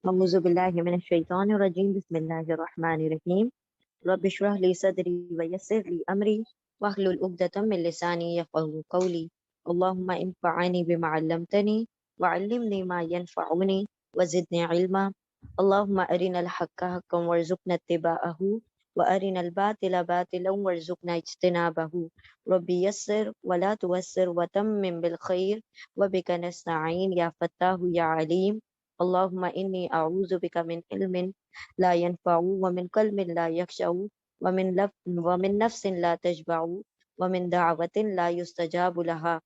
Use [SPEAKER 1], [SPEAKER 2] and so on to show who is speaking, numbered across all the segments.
[SPEAKER 1] أعوذ بالله من الشيطان الرجيم بسم الله الرحمن الرحيم رب اشرح لي صدري ويسر لي أمري واحلل عقدة من لساني يفقهوا قولي اللهم انفعني بما علمتني وعلمني ما ينفعني وزدني علما اللهم أرنا الحق حقا وارزقنا اتباعه وأرنا الباطل باطلا وارزقنا اجتنابه ربي يسر ولا توسر وتمم بالخير وبك نستعين يا فتاه يا عليم اللهم إني أعوذ بك من علم لا ينفع ومن قلب لا يخشع ومن نفس لا تشبع ومن دعوة لا يستجاب لها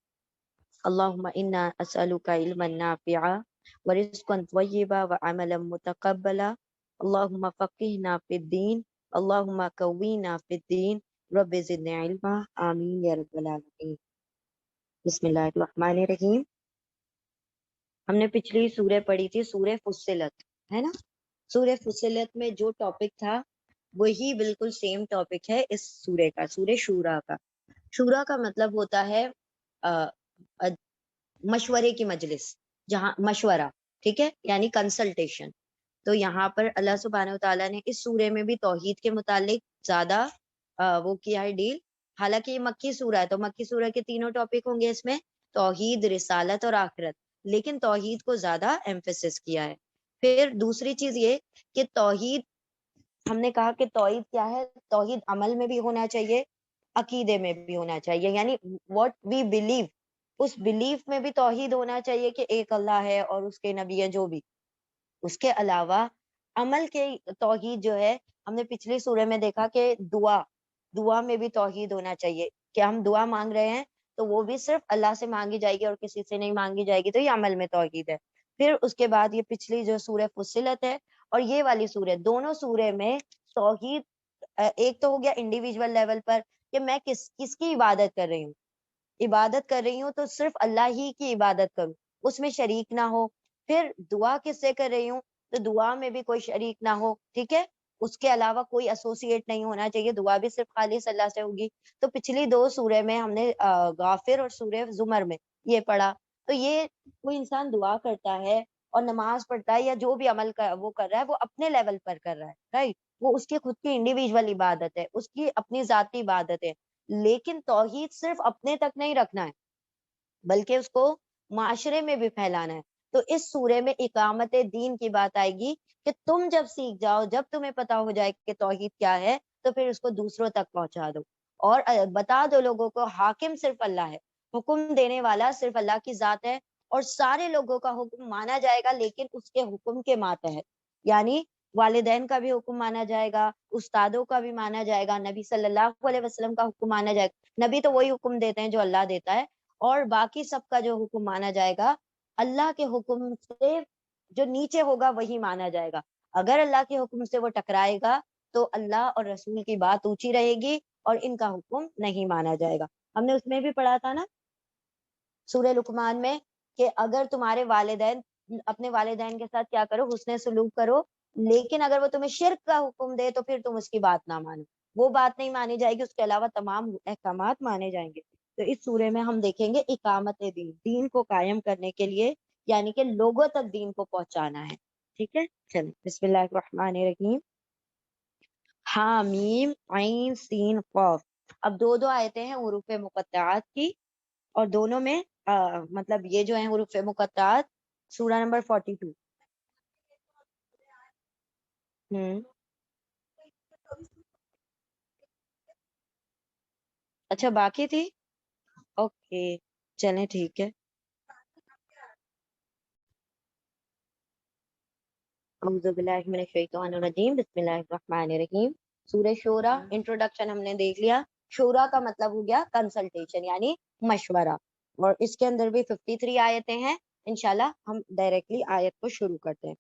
[SPEAKER 1] اللهم إنا أسألك علما نافعا ورزقا طيبا وعملا متقبلا اللهم فقهنا في الدين اللهم قوينا في الدين رب زدنا علما آمين يا رب العالمين بسم اللہ الرحمن الرحیم. ہم نے پچھلی سورہ پڑھی تھی سورہ فصلت، ہے نا. سورہ فصلت میں جو ٹاپک تھا وہی بالکل سیم ٹاپک ہے اس سورہ کا، سورہ شورا کا. شورا کا مطلب ہوتا ہے مشورے کی مجلس، جہاں مشورہ، ٹھیک ہے، یعنی کنسلٹیشن. تو یہاں پر اللہ سبحانہ وتعالیٰ نے اس سورے میں بھی توحید کے متعلق زیادہ وہ کیا ہے ڈیل. حالانکہ یہ مکی سورہ ہے تو مکی سورہ کے تینوں ٹاپک ہوں گے اس میں، توحید، رسالت اور آخرت، لیکن توحید کو زیادہ ایمفیسس کیا ہے. پھر دوسری چیز یہ کہ توحید، ہم نے کہا کہ توحید کیا ہے، توحید عمل میں بھی ہونا چاہیے، عقیدے میں بھی ہونا چاہیے، یعنی واٹ وی بلیو، اس بلیف میں بھی توحید ہونا چاہیے کہ ایک اللہ ہے اور اس کے نبی ہیں جو بھی. اس کے علاوہ عمل کے توحید جو ہے، ہم نے پچھلی سورہ میں دیکھا کہ دعا میں بھی توحید ہونا چاہیے کہ ہم دعا مانگ رہے ہیں تو وہ بھی صرف اللہ سے مانگی جائے گی اور کسی سے نہیں مانگی جائے گی، تو یہ عمل میں توحید ہے. پھر اس کے بعد یہ پچھلی جو سورہ فصلت ہے اور یہ والی سورہ، دونوں سورہ میں توحید ایک تو ہو گیا انڈیویجول لیول پر کہ میں کس کی عبادت کر رہی ہوں. عبادت کر رہی ہوں تو صرف اللہ ہی کی عبادت کروں، اس میں شریک نہ ہو. پھر دعا کس سے کر رہی ہوں تو دعا میں بھی کوئی شریک نہ ہو، ٹھیک ہے، اس کے علاوہ کوئی ایسوسیٹ نہیں ہونا چاہیے، دعا بھی صرف خالص اللہ سے ہوگی. تو پچھلی دو سورہ میں ہم نے غافر اور سورہ زمر میں یہ پڑھا. تو یہ کوئی انسان دعا کرتا ہے اور نماز پڑھتا ہے یا جو بھی عمل وہ کر رہا ہے وہ اپنے لیول پر کر رہا ہے، رائٹ، وہ اس کی خود کی انڈیویجول عبادت ہے، اس کی اپنی ذاتی عبادت ہے. لیکن توحید صرف اپنے تک نہیں رکھنا ہے بلکہ اس کو معاشرے میں بھی پھیلانا ہے. تو اس سورے میں اقامت دین کی بات آئے گی کہ تم جب سیکھ جاؤ، جب تمہیں پتا ہو جائے کہ توحید کیا ہے تو پھر اس کو دوسروں تک پہنچا دو اور بتا دو لوگوں کو حاکم صرف اللہ ہے، حکم دینے والا صرف اللہ کی ذات ہے اور سارے لوگوں کا حکم مانا جائے گا لیکن اس کے حکم کے ماتحت، یعنی والدین کا بھی حکم مانا جائے گا، استادوں کا بھی مانا جائے گا، نبی صلی اللہ علیہ وسلم کا حکم مانا جائے گا. نبی تو وہی حکم دیتے ہیں جو اللہ دیتا ہے، اور باقی سب کا جو حکم مانا جائے گا اللہ کے حکم سے جو نیچے ہوگا وہی مانا جائے گا. اگر اللہ کے حکم سے وہ ٹکرائے گا تو اللہ اور رسول کی بات اونچی رہے گی اور ان کا حکم نہیں مانا جائے گا. ہم نے اس میں بھی پڑھا تھا نا سورہ لقمان میں کہ اگر تمہارے والدین، اپنے والدین کے ساتھ کیا کرو، حسن سلوک کرو، لیکن اگر وہ تمہیں شرک کا حکم دے تو پھر تم اس کی بات نہ مانو، وہ بات نہیں مانی جائے گی، اس کے علاوہ تمام احکامات مانے جائیں گے. تو اس سورے میں ہم دیکھیں گے اقامت دین، دین کو قائم کرنے کے لیے، یعنی کہ لوگوں تک دین کو پہنچانا ہے. ٹھیک ہے، چلیں بسم اللہ الرحمن الرحیم. حامیم عین سین قاف. اب دو آیتیں ہیں حروف مقطعات کی اور دونوں میں مطلب یہ جو ہیں حروف مقطعات سورہ نمبر 42. اچھا باقی تھی، اوکے چلیں ٹھیک ہے. اعوذ باللہ من الشیطان الرجیم بسم اللہ الرحمن الرحیم. سورہ شورا انٹروڈکشن ہم نے دیکھ لیا. شورا کا مطلب ہو گیا کنسلٹیشن یعنی مشورہ، اور اس کے اندر بھی 53 آیتیں ہیں. انشاءاللہ ہم ڈائریکٹلی آیت کو شروع کرتے ہیں.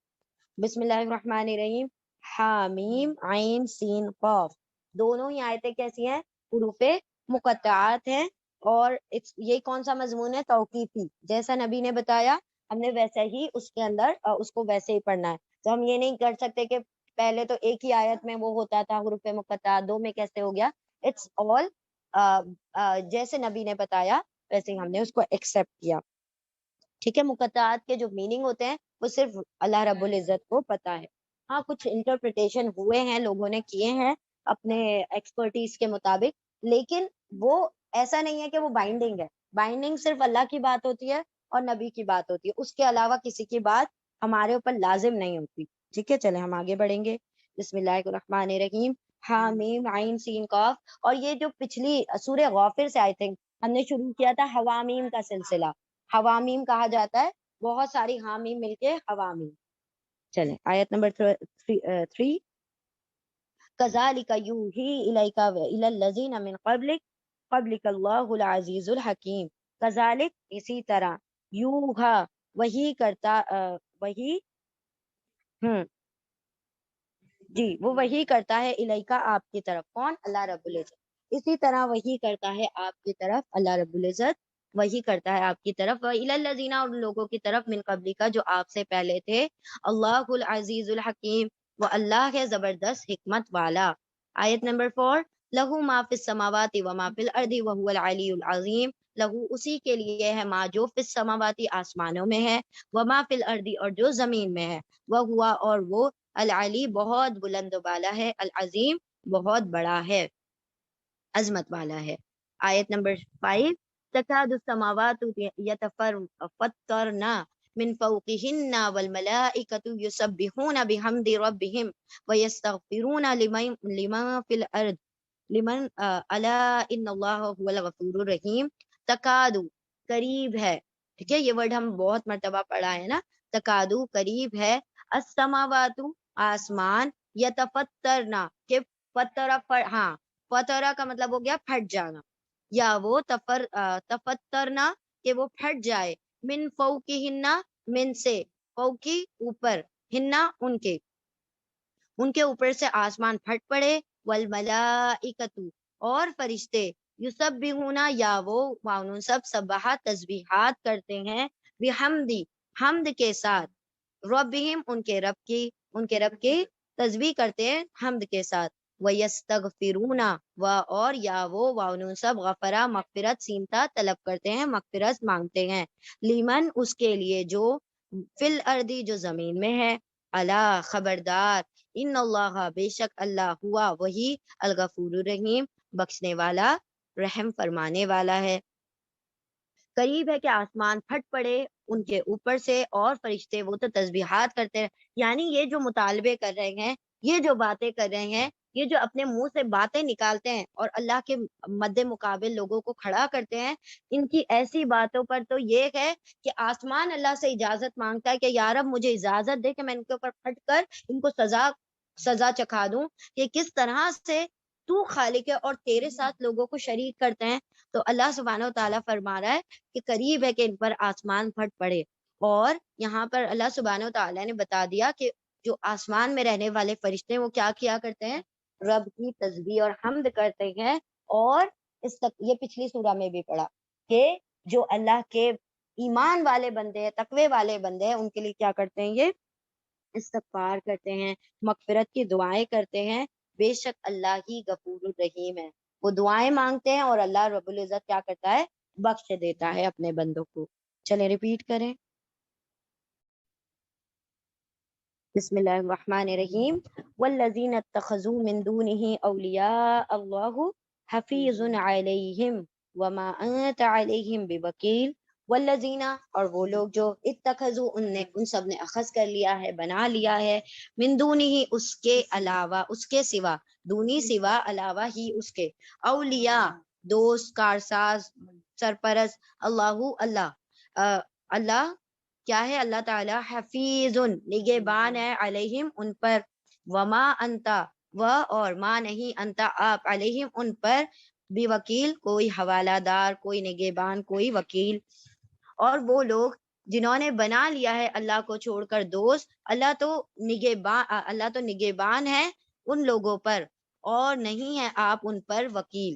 [SPEAKER 1] بسم اللہ الرحمن الرحیم. حامیم عین سین قاف. دونوں ہی آیتیں کیسی ہیں؟ حروف مقطعات ہیں، اور یہ کون سا مضمون ہے؟ توقیفی. جیسا نبی نے بتایا ہم نے ویسا ہی اس کے اندر اس کو ویسے ہی پڑھنا ہے. تو ہم یہ نہیں کر سکتے کہ پہلے تو ایک ہی آیت میں وہ ہوتا تھا حروف مقطعات، دو میں کیسے ہو گیا. اٹس آل جیسے نبی نے بتایا ویسے ہی ہم نے اس کو ایکسپٹ کیا. ٹھیک ہے، مقطعات کے جو میننگ ہوتے ہیں وہ صرف اللہ رب العزت کو پتا ہے. ہاں کچھ انٹرپریٹیشن ہوئے ہیں، لوگوں نے کیے ہیں اپنے ایکسپرٹیز کے مطابق، لیکن وہ ایسا نہیں ہے کہ وہ بائنڈنگ ہے. بائنڈنگ صرف اللہ کی بات ہوتی ہے اور نبی کی بات ہوتی ہے، اس کے علاوہ کسی کی بات ہمارے اوپر لازم نہیں ہوتی. ٹھیک ہے، چلیں ہم آگے بڑھیں گے. بسم اللہ الرحمن الرحیم. حامیم عین سین قاف. اور یہ جو پچھلی سورہ غافر سے آئی تھنک ہم نے شروع کیا تھا حوامیم کا سلسلہ. حوامیم کہا جاتا ہے بہت ساری حامیم مل کے حوامیم. چلیں آیت نمبر 3. کذالک یوحی الیک والی الذین من قبلک اللہ العزیز الحکیم. کذالک اسی طرح، یوحا وہی کرتا، وہی جی وہ وہی کرتا ہے الیکا آپ کی طرف. کون؟ اللہ رب العزت. اسی طرح وہی کرتا ہے آپ کی طرف اللہ رب العزت، وہی کرتا ہے آپ کی طرف وَإِلَى الَّذِينَ اور ان لوگوں کی طرف من قبلی کا جو آپ سے پہلے تھے. اللہ العزیز الحکیم، وہ اللہ ہے زبردست حکمت والا. آیت نمبر 4. لہو ما فی السماوات وما فی الارض وهو العلی العظیم. لہو اسی کے لیے ہے ما جو فی السماواتی آسمانوں میں ہے، وما فی الارض اور جو زمین میں ہے، وہوا اور وہ العلی بہت بلند و بالا ہے، العظیم بہت بڑا ہے، عظمت والا ہے. آیت نمبر 5. تکاد السماوات یتفطرن من فوقہن والملائکۃ یسبحون بحمد ربہم ویستغفرون لمن فی الارض لمن الا ان اللہ هو الغفور الرحیم. تکاد قریب ہے، ٹھیک ہے، یہ ورڈ ہم بہت مرتبہ پڑھا ہے نا. تکادو قریب ہے، السماوات آسمان، یتفطرنا کہ ہاں فطرہ کا مطلب ہو گیا پھٹ جانا، یا وہ تفطرنا کہ وہ پھٹ جائے، من فوقہن من سے، فوقی اوپر، ہننا ان کے اوپر سے آسمان پھٹ پڑے، والملائکۃ اور فرشتے، یسبحون یا وہ معاون سب سبحات تسبیحات کرتے ہیں، بحمدی حمد کے ساتھ، ربہم ان کے رب کی تسبیح کرتے ہیں حمد کے ساتھ. وَيَسْتَغْفِرُونَ اور یا وہ واؤن سب غفرا مغفرت سینتا طلب کرتے ہیں، مغفرت مانگتے ہیں، لیمن اس کے لیے جو فی الارض جو زمین میں ہے، الا خبردار، ان اللہ بے شک اللہ ہوا وہی الغفور الرحیم بخشنے والا رحم فرمانے والا ہے. قریب ہے کہ آسمان پھٹ پڑے ان کے اوپر سے، اور فرشتے وہ تو تسبیحات کرتے ہیں. یعنی یہ جو مطالبے کر رہے ہیں، یہ جو باتیں کر رہے ہیں، یہ جو اپنے منہ سے باتیں نکالتے ہیں اور اللہ کے مد مقابل لوگوں کو کھڑا کرتے ہیں، ان کی ایسی باتوں پر تو یہ ہے کہ آسمان اللہ سے اجازت مانگتا ہے کہ یا رب مجھے اجازت دے کہ میں ان کے اوپر پھٹ کر ان کو سزا چکھا دوں کہ کس طرح سے تو خالق ہے اور تیرے ساتھ لوگوں کو شریک کرتے ہیں. تو اللہ سبحانہ و تعالیٰ فرما رہا ہے کہ قریب ہے کہ ان پر آسمان پھٹ پڑے. اور یہاں پر اللہ سبحانہ و تعالیٰ نے بتا دیا کہ جو آسمان میں رہنے والے فرشتے ہیں وہ کیا کرتے ہیں؟ رب کی تسبیح اور حمد کرتے ہیں. اور یہ پچھلی سورہ میں بھی پڑھا کہ جو اللہ کے ایمان والے بندے ہیں، تقوی والے بندے ہیں، ان کے لیے کیا کرتے ہیں؟ یہ استغفار کرتے ہیں، مغفرت کی دعائیں کرتے ہیں. بے شک اللہ ہی غفور الرحیم ہے، وہ دعائیں مانگتے ہیں اور اللہ رب العزت کیا کرتا ہے؟ بخش دیتا ہے اپنے بندوں کو. چلیں ریپیٹ کریں. بسم اللہ الرحمن الرحیم. والذین اتخذوا من دونه اولیاء اللہ حفیظ علیہم وما انت علیہم بوکیل. والذین اور وہ لوگ جو اتخذوا ان سب نے اخذ کر لیا ہے، بنا لیا ہے، من دونہ اس کے علاوہ، اس کے سوا، دونی سوا علاوہ ہی اس کے، اولیاء دوست، کارساز، سرپرست، اللہ کیا ہے؟ اللہ تعالی حفیظ نگہبان ہے، علیہم ان پر، وما انتا اور ما نہیں، انتا آپ، علیہم ان پر بوکیل کوئی حوالہ دار، کوئی نگہبان، کوئی وکیل. اور وہ لوگ جنہوں نے بنا لیا ہے اللہ کو چھوڑ کر دوست، اللہ تو نگہبان ہے ان لوگوں پر، اور نہیں ہے آپ ان پر وکیل،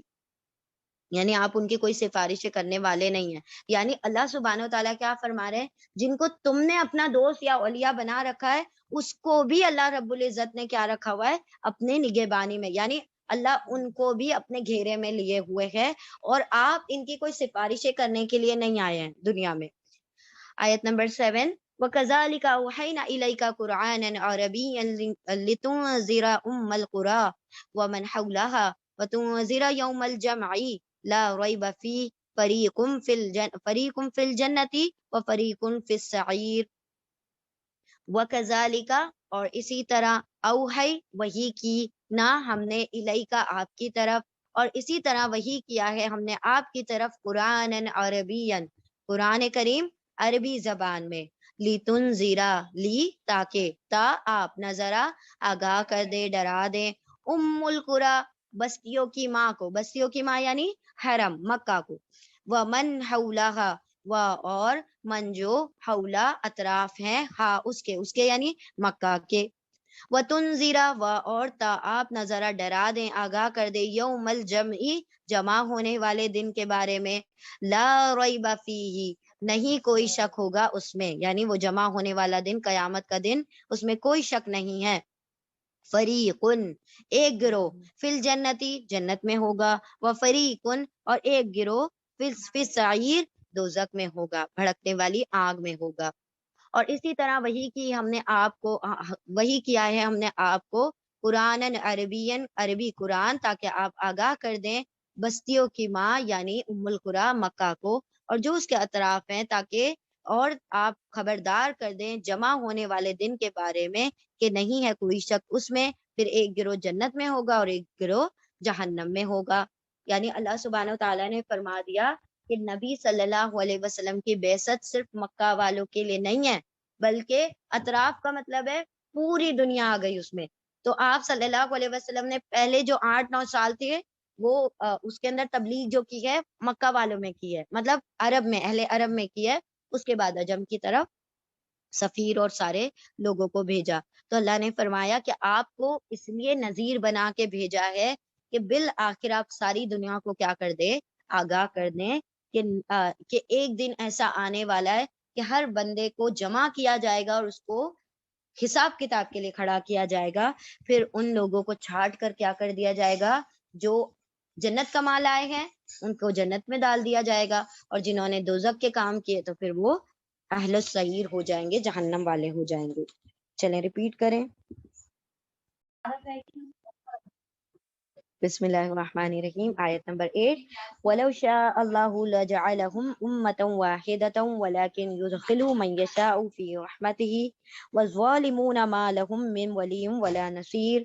[SPEAKER 1] یعنی آپ ان کی کوئی سفارشیں کرنے والے نہیں ہیں. یعنی اللہ سبحانہ و تعالیٰ کیا فرما رہے ہیں؟ جن کو تم نے اپنا دوست یا اولیاء بنا رکھا ہے، اس کو بھی اللہ رب العزت نے کیا رکھا ہوا ہے؟ اپنے نگہبانی میں. یعنی اللہ ان کو بھی اپنے گھیرے میں لیے ہوئے ہے، اور آپ ان کی کوئی سفارشیں کرنے کے لیے نہیں آئے ہیں دنیا میں. آیت نمبر 7 وَكَذَلِكَ أَوْحَيْنَا إِلَيْكَ قُرْآنًا عَرَبِيًّا لِتُنذِرَ أُمَّ الْقُرَى وَمَنْ حَوْلَهَا وَتُنذِرَ يَوْمَ الْجَمْعِ لَا رَيْبَ فِيهِ فَرِيقٌ فِي الْجَنَّةِ وَفَرِيقٌ فِي السَّعِيرِ وَكَذَلِكَ اور اسی طرح اوحی وحی کی نہ ہم نے الیکا آپ کی طرف اور اسی طرح وحی کیا ہے ہم نے آپ کی طرف قرآن عربین قرآن کریم عربی زبان میں لِتُنذِرَ لی تاکہ تا آپ نظرہ آگاہ کر دے ڈرا دیں ام القریٰ بستیوں کی ماں کو بستیوں کی ماں یعنی حرم مکہ کو ومن حولہا و اور من جو حولہ اطراف ہیں ہاں اس کے یعنی مکہ کے وَتُنذِرَ و اور تا آپ نظرہ ڈرا دیں آگاہ کر دے یوم الجمع جمع ہونے والے دن کے بارے میں لا ریب فیہ نہیں کوئی شک ہوگا اس میں یعنی وہ جمع ہونے والا دن قیامت کا دن اس میں کوئی شک نہیں ہے فریقن ایک گروہ فی الجنتی جنت میں ہوگا وفریقن اور ایک گروہ فی السعیر دوزخ میں ہوگا بھڑکنے والی آگ میں ہوگا اور اسی طرح وہی کی ہم نے آپ کو وہی کیا ہے ہم نے آپ کو قرآن عربین عربی قرآن تاکہ آپ آگاہ کر دیں بستیوں کی ماں یعنی ام القریٰ مکہ کو اور جو اس کے اطراف ہیں تاکہ اور آپ خبردار کر دیں جمع ہونے والے دن کے بارے میں کہ نہیں ہے کوئی شک اس میں پھر ایک گروہ جنت میں ہوگا اور ایک گروہ جہنم میں ہوگا یعنی اللہ سبحانہ و تعالیٰ نے فرما دیا کہ نبی صلی اللہ علیہ وسلم کی بعثت صرف مکہ والوں کے لیے نہیں ہے بلکہ اطراف کا مطلب ہے پوری دنیا آ گئی اس میں تو آپ صلی اللہ علیہ وسلم نے پہلے جو 8-9 سال تھے وہ اس کے اندر تبلیغ جو کی ہے مکہ والوں میں کی ہے مطلب عرب میں اہل عرب میں کی ہے اس کے بعد عجم کی طرف سفیر اور سارے لوگوں کو بھیجا تو اللہ نے فرمایا کہ آپ کو اس لیے نذیر بنا کے بھیجا ہے کہ بالآخر آپ ساری دنیا کو کیا کر دے آگاہ کر دیں کہ ایک دن ایسا آنے والا ہے کہ ہر بندے کو جمع کیا جائے گا اور اس کو حساب کتاب کے لیے کھڑا کیا جائے گا پھر ان لوگوں کو چھانٹ کر کیا کر دیا جائے گا جو جنت کما لائے ہیں ان کو جنت میں ڈال دیا جائے گا اور جنہوں نے دوزخ کے کام کیے تو پھر وہ اہل السعیر ہو جائیں گے جہنم والے ہو جائیں گے چلیں ریپیٹ کریں بسم اللہ الرحمن الرحیم آیت نمبر 8 وَلَوْ شَاءَ اللَّهُ لَجَعَلَهُمْ أُمَّةً وَاحِدَةً وَلَكِنْ يُدْخِلُ مَنْ يَشَاءُ فِي رَحْمَتِهِ وَالظَّالِمُونَ مَا لَهُمْ مِنْ وَلِيٍّ وَلَا نَصِيرٍ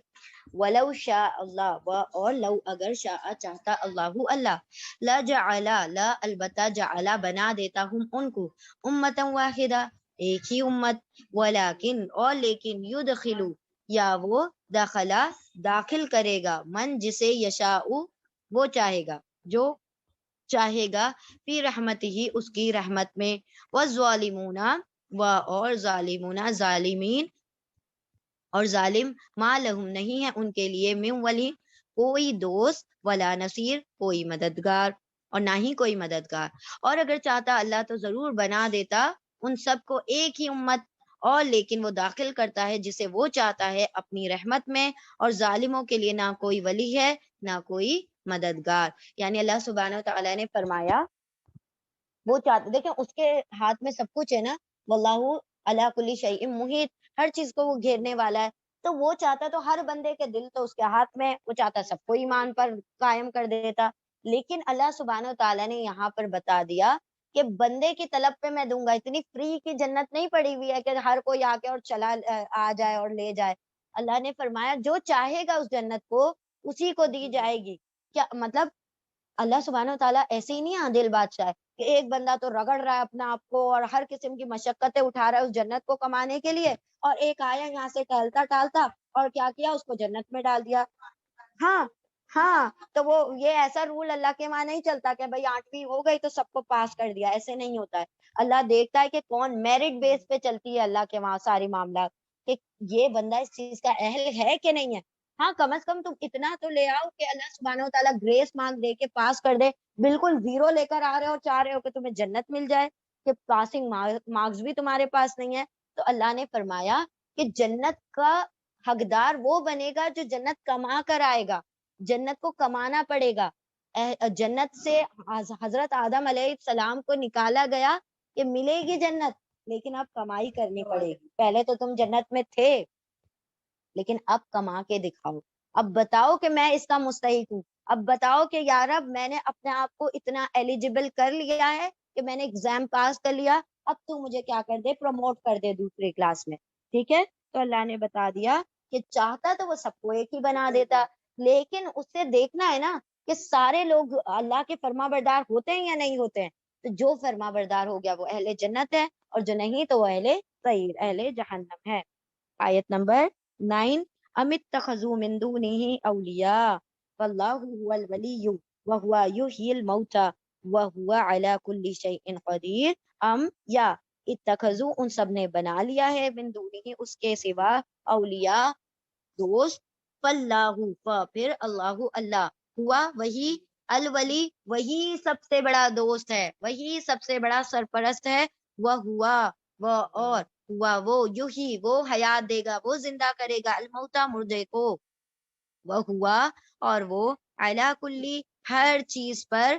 [SPEAKER 1] وَلَوْ شَاءَ اللَّهُ اور لو اگر شاء چاہتا اللہ لَجَعَلَ لا البتہ جعل بنا دیتا ہم ان کو أُمَّةً وَاحِدَةً ایک ہی امت ولیکن اور لیکن یدخلو یا وہ داخل کرے گا من جسے یشاء وہ چاہے گا جو چاہے گا فی رحمت ہی اس کی رحمت میں والظالمون اور ظالمون ظالمین اور ظالم ما لہم نہیں ہے ان کے لیے من ولی کوئی دوست ولا نصیر کوئی مددگار اور نہ ہی کوئی مددگار اور اگر چاہتا اللہ تو ضرور بنا دیتا ان سب کو ایک ہی امت اور لیکن وہ داخل کرتا ہے جسے وہ چاہتا ہے اپنی رحمت میں اور ظالموں کے لیے نہ کوئی ولی ہے نہ کوئی مددگار یعنی اللہ سبحانہ و تعالیٰ نے فرمایا وہ چاہتے دیکھیں اس کے ہاتھ میں سب کچھ ہے نا واللہ علی کل شیء محیط ہر چیز کو وہ گھیرنے والا ہے تو وہ چاہتا تو ہر بندے کے دل تو اس کے ہاتھ میں وہ چاہتا سب کو ایمان پر قائم کر دیتا لیکن اللہ سبحانہ و تعالیٰ نے یہاں پر بتا دیا کہ بندے کی طلب پہ میں دوں گا اتنی فری کی جنت نہیں پڑی ہوئی ہے کہ ہر کوئی آ کے اور چلا آ جائے اور لے جائے اللہ نے فرمایا جو چاہے گا اس جنت کو اسی کو دی جائے گی کیا مطلب اللہ سبحانہ و تعالیٰ ایسے ہی نہیں عادل بادشاہ ہے کہ ایک بندہ تو رگڑ رہا ہے اپنا آپ کو اور ہر قسم کی مشقتیں اٹھا رہا ہے اس جنت کو کمانے کے لیے اور ایک آیا یہاں سے ٹہلتا ٹالتا اور کیا کیا اس کو جنت میں ڈال دیا ہاں ہاں تو وہ یہ ایسا رول اللہ کے وہاں نہیں چلتا کہ بھائی 8ویں ہو گئی تو سب کو پاس کر دیا ایسے نہیں ہوتا ہے اللہ دیکھتا ہے کہ کون میرٹ بیس پہ چلتی ہے اللہ کے وہاں ساری معاملات کہ یہ بندہ اس چیز کا اہل ہے کہ نہیں ہے ہاں کم از کم تم اتنا تو لے آؤ کہ اللہ سبحانہ و تعالیٰ گریس مارک دے کے پاس کر دے بالکل 0 لے کر آ رہے ہو چاہ رہے ہو کہ تمہیں جنت مل جائے کہ پاسنگ مارکس بھی تمہارے پاس نہیں ہے تو اللہ نے فرمایا کہ جنت کا حقدار وہ بنے گا جو جنت کما کر آئے گا جنت کو کمانا پڑے گا جنت سے حضرت آدم علیہ السلام کو نکالا گیا کہ ملے گی جنت لیکن اب کمائی کرنی پڑے گی. پہلے تو تم جنت میں تھے لیکن اب کما کے دکھاؤ. اب بتاؤ کہ میں اس کا مستحق ہوں. اب بتاؤ کہ یا رب میں نے اپنے آپ کو اتنا ایلیجیبل کر لیا ہے کہ میں نے ایگزام پاس کر لیا, اب تو مجھے کیا کر دے, پروموٹ کر دے دوسری کلاس میں. ٹھیک ہے, تو اللہ نے بتا دیا کہ چاہتا تو وہ سب کو ایک ہی بنا دیتا, لیکن اس سے دیکھنا ہے نا کہ سارے لوگ اللہ کے فرما بردار ہوتے ہیں یا نہیں ہوتے ہیں. تو جو فرما بردار ہو گیا وہ اہل جنت ہے, اور جو نہیں تو وہ اہل سعیر, اہل جہنم ہے. آیت نمبر 9, ام اتخذوا من دونه اولیاء واللہ هو الولی وهو یحیی الموتى وهو على كل شیء قدیر. ام یا اتخذوا, ان سب نے بنا لیا ہے, من دونه اس کے سوا, اولیاء دوست, فاللہ پھر اللہ, اللہ ہوا وہی, الولی وہی سب سے بڑا دوست ہے, وہی سب سے بڑا سرپرست ہے, وہ ہوا وہ, اور ہوا وہ, یحیی وہ حیات دے گا, وہ زندہ کرے گا, الموتا مردے کو, وہ ہوا اور وہ, علی کلی ہر چیز پر,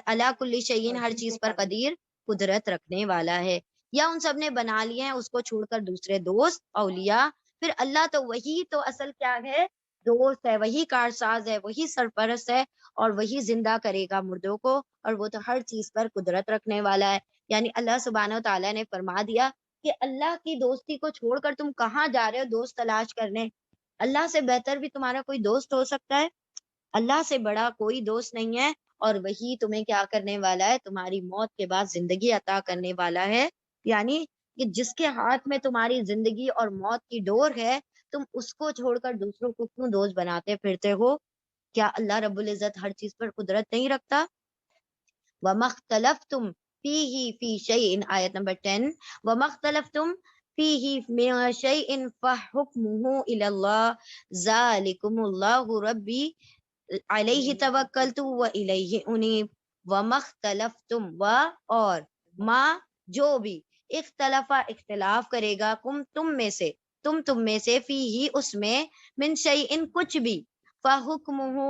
[SPEAKER 1] علی کلی شیء ہر چیز پر, قدیر قدرت رکھنے والا ہے. یا ان سب نے بنا لیے ہیں اس کو چھوڑ کر دوسرے دوست, اولیاء, پھر اللہ تو وہی تو اصل کیا ہے, دوست ہے, وہی کارساز ہے, وہی سرپرست ہے, اور وہی زندہ کرے گا مردوں کو, اور وہ تو ہر چیز پر قدرت رکھنے والا ہے. یعنی اللہ سبحانہ و تعالیٰ نے فرما دیا کہ اللہ کی دوستی کو چھوڑ کر تم کہاں جا رہے ہو دوست تلاش کرنے. اللہ سے بہتر بھی تمہارا کوئی دوست ہو سکتا ہے, اللہ سے بڑا کوئی دوست نہیں ہے, اور وہی تمہیں کیا کرنے والا ہے, تمہاری موت کے بعد زندگی عطا کرنے والا ہے. یعنی کہ جس کے ہاتھ میں تمہاری زندگی اور موت کی ڈور ہے, تم اس کو چھوڑ کر دوسروں کو کیوں دوست بناتے پھرتے ہو؟ کیا اللہ رب العزت ہر چیز پر قدرت نہیں رکھتا؟ وَمَا اخْتَلَفْتُمْ فِيهِ فِي شَيْءٍ, آیت نمبر 10, وَمَا اخْتَلَفْتُمْ فِيهِ مِنْ شَيْءٍ فَحُكْمُهُ إِلَى اللَّهِ ذَلِكُمُ اللَّهُ رَبِّي عَلَيْهِ تَوَكَّلْتُ وَإِلَيْهِ أُنِيبُ. وَمَا اخْتَلَفْتُمْ, اور ما جو بھی, اختلافا اختلاف کرے گا, تم میں سے, فیہ اس میں, من شیئن کچھ بھی, فحکمہ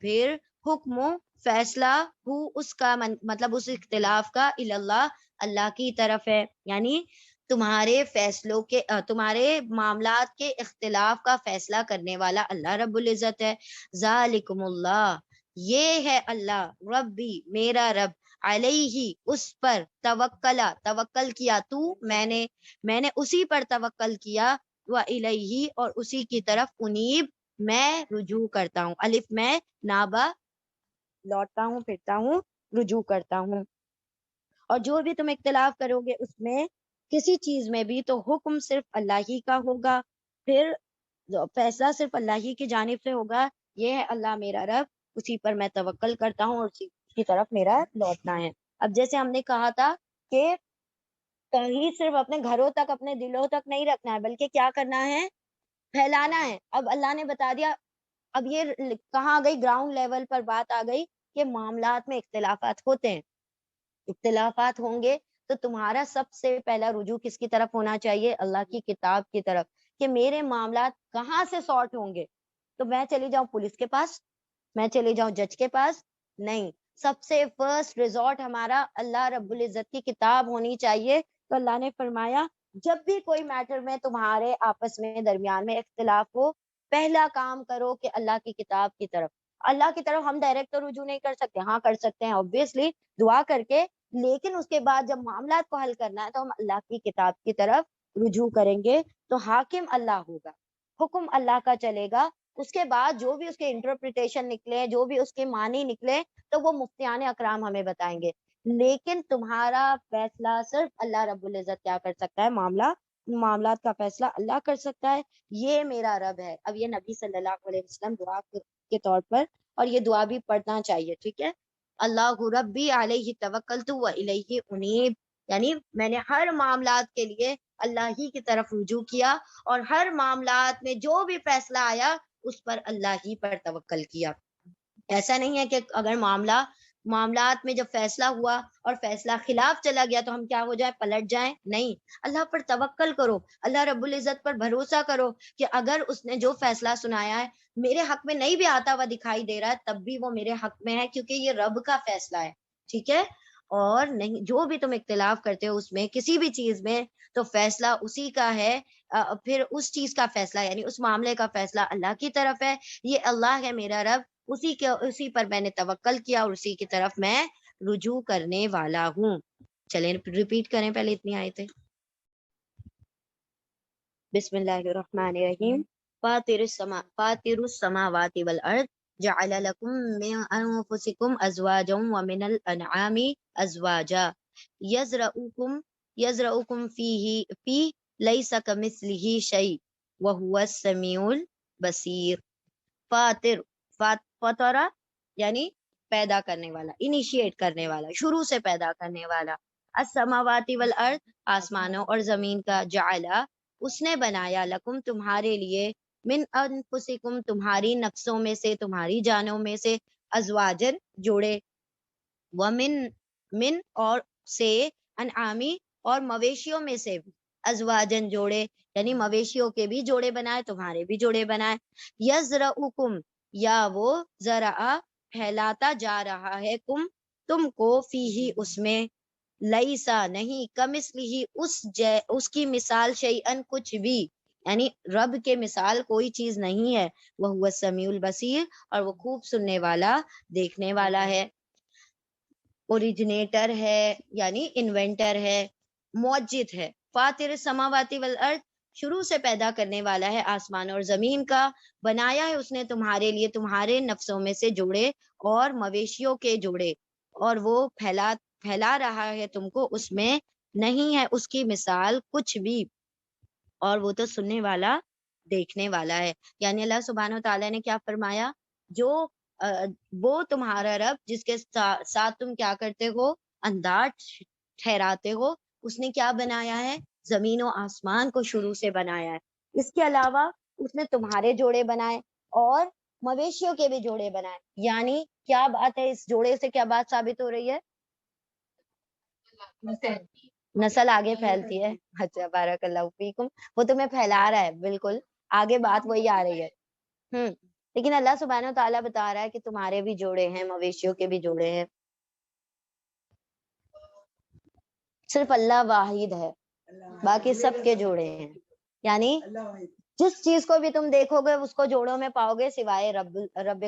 [SPEAKER 1] پھر, حکم فیصلہ, ہو اس کا مطلب اس اختلاف کا, اللہ اللہ کی طرف ہے. یعنی تمہارے فیصلوں کے, تمہارے معاملات کے اختلاف کا فیصلہ کرنے والا اللہ رب العزت ہے. ذالکم اللہ, یہ ہے اللہ, ربی میرا رب, علیہ اس پر, توکل کیا, تو میں نے اسی پر توکل کیا, وَإِلَيْهِ اور اسی کی طرف, انیب میں رجوع کرتا ہوں, الف میں نابا لوٹتا ہوں پھرتا ہوں, رجوع کرتا ہوں. اور جو بھی تم اختلاف کرو گے اس میں کسی چیز میں بھی, تو حکم صرف اللہ ہی کا ہوگا, پھر فیصلہ صرف اللہ ہی کی جانب سے ہوگا. یہ ہے اللہ میرا رب, اسی پر میں توکل کرتا ہوں, اور اسی کی طرف میرا لوٹنا ہے. اب جیسے ہم نے کہا تھا کہ توحید صرف اپنے گھروں تک, اپنے دلوں تک نہیں رکھنا ہے, بلکہ کیا کرنا ہے, پھیلانا ہے. اب اللہ نے بتا دیا, اب یہ کہاں آ گئی, گراؤنڈ لیول پر بات آ گئی کہ معاملات میں اختلافات ہوتے ہیں, اختلافات ہوں گے تو تمہارا سب سے پہلا رجوع کس کی طرف ہونا چاہیے, اللہ کی کتاب کی طرف, کہ میرے معاملات کہاں سے سارٹ ہوں گے. تو میں چلی جاؤں پولیس کے پاس, میں چلی جاؤں جج کے پاس؟ نہیں, سب سے فرسٹ ریزورٹ ہمارا اللہ رب العزت کی کتاب ہونی چاہیے. تو اللہ نے فرمایا جب بھی کوئی میٹر میں تمہارے آپس میں درمیان میں اختلاف ہو, پہلا کام کرو کہ اللہ کی کتاب کی طرف. اللہ کی طرف ہم ڈائریکٹ تو رجوع نہیں کر سکتے, ہاں کر سکتے ہیں obviously دعا کر کے, لیکن اس کے بعد جب معاملات کو حل کرنا ہے تو ہم اللہ کی کتاب کی طرف رجوع کریں گے. تو حاکم اللہ ہوگا, حکم اللہ کا چلے گا, اس کے بعد جو بھی اس کے انٹرپریٹیشن نکلے, جو بھی اس کے معنی نکلے, تو وہ مفتیان اکرام ہمیں بتائیں گے. لیکن تمہارا فیصلہ صرف اللہ رب العزت کیا کر سکتا ہے, معاملات کا فیصلہ اللہ کر سکتا ہے. یہ میرا رب ہے. اب یہ نبی صلی اللہ علیہ وسلم دعا کے طور پر, اور یہ دعا بھی پڑھنا چاہیے, ٹھیک ہے. اللہ ربی علیہ توکلت والیہ انیب, یعنی میں نے ہر معاملات کے لیے اللہ ہی کی طرف رجوع کیا, اور ہر معاملات میں جو بھی فیصلہ آیا اس پر اللہ ہی پر توکل کیا. ایسا نہیں ہے کہ اگر معاملات میں جب فیصلہ ہوا اور فیصلہ خلاف چلا گیا تو ہم کیا ہو جائیں, پلٹ جائیں. نہیں, اللہ پر توکل کرو, اللہ رب العزت پر بھروسہ کرو کہ اگر اس نے جو فیصلہ سنایا ہے میرے حق میں نہیں بھی آتا ہوا دکھائی دے رہا ہے, تب بھی وہ میرے حق میں ہے, کیونکہ یہ رب کا فیصلہ ہے. ٹھیک ہے. اور نہیں جو بھی تم اختلاف کرتے ہو اس میں کسی بھی چیز میں تو فیصلہ اسی کا ہے، پھر اس چیز کا فیصلہ یعنی اس معاملے کا فیصلہ اللہ کی طرف ہے، یہ اللہ ہے میرا رب، اسی پر میں نے توکل کیا اور اسی کی طرف میں رجوع کرنے والا ہوں۔ چلیں ریپیٹ کریں پہلے اتنی آیتیں۔ بسم اللہ الرحمن الرحیم۔ فاطر السماوات والارض جعل لكم من انفسكم ازواجا ومن الانعام ازواجا يزرعكم فيه ليس كمثله شيء وهو السميع البصير۔ فطر یعنی پیدا کرنے والا، انیشیٹ کرنے والا، شروع سے پیدا کرنے والا، السماوات والارض آسمانوں اور زمین کا، جعلا اس نے بنایا، لکم تمہارے لیے، من انفسکم تمہاری نفسوں میں سے، تمہاری جانوں میں سے، ازواجن جوڑے، من اور سے، انعامی اور مویشیوں میں سے بھی، ازواجن جوڑے یعنی مویشیوں کے بھی جوڑے بنائے، تمہارے بھی جوڑے بنائے، یزرعکم یا وہ زرع پھیلاتا جا رہا ہے، تم کو، فیہی اس میں، لیسا نہیں، کمثلہ اس کی مثال، شیئن کچھ بھی، یعنی رب کے مثال کوئی چیز نہیں ہے، وہ السمیع البصیر اور وہ خوب سننے والا، دیکھنے والا ہے، اوریجنیٹر ہے یعنی انوینٹر ہے، موجد ہے۔ فاطر السماوات والارض شروع سے پیدا کرنے والا ہے آسمان اور زمین کا، بنایا ہے اس نے تمہارے لیے تمہارے نفسوں میں سے جوڑے اور مویشیوں کے جوڑے، اور وہ پھیلا رہا ہے تم کو، اس میں نہیں ہے اس کی مثال کچھ بھی، اور وہ تو سننے والا، دیکھنے والا ہے۔ یعنی اللہ سبحانہ و تعالیٰ نے کیا فرمایا، جو وہ تمہارا رب جس کے ساتھ تم کیا کرتے ہو، انداز ٹھہراتے ہو، اس نے کیا بنایا ہے، زمین و آسمان کو شروع سے بنایا ہے، اس کے علاوہ اس نے تمہارے جوڑے بنائے اور مویشیوں کے بھی جوڑے بنائے۔ یعنی کیا بات ہے، اس جوڑے سے کیا بات ثابت ہو رہی ہے، نسل آگے پھیلتی ہے۔ اچھا بارک اللہ فیکم، وہ تمہیں پھیلا رہا ہے، بالکل آگے بات وہی آ رہی ہے۔ لیکن اللہ سبحانہ و تعالیٰ بتا رہا ہے کہ تمہارے بھی جوڑے ہیں، مویشیوں کے بھی جوڑے ہیں، صرف اللہ واحد ہے، باقی سب کے جوڑے ہیں۔ یعنی جس چیز کو بھی تم دیکھو گے اس کو جوڑوں میں پاؤ گے سوائے رب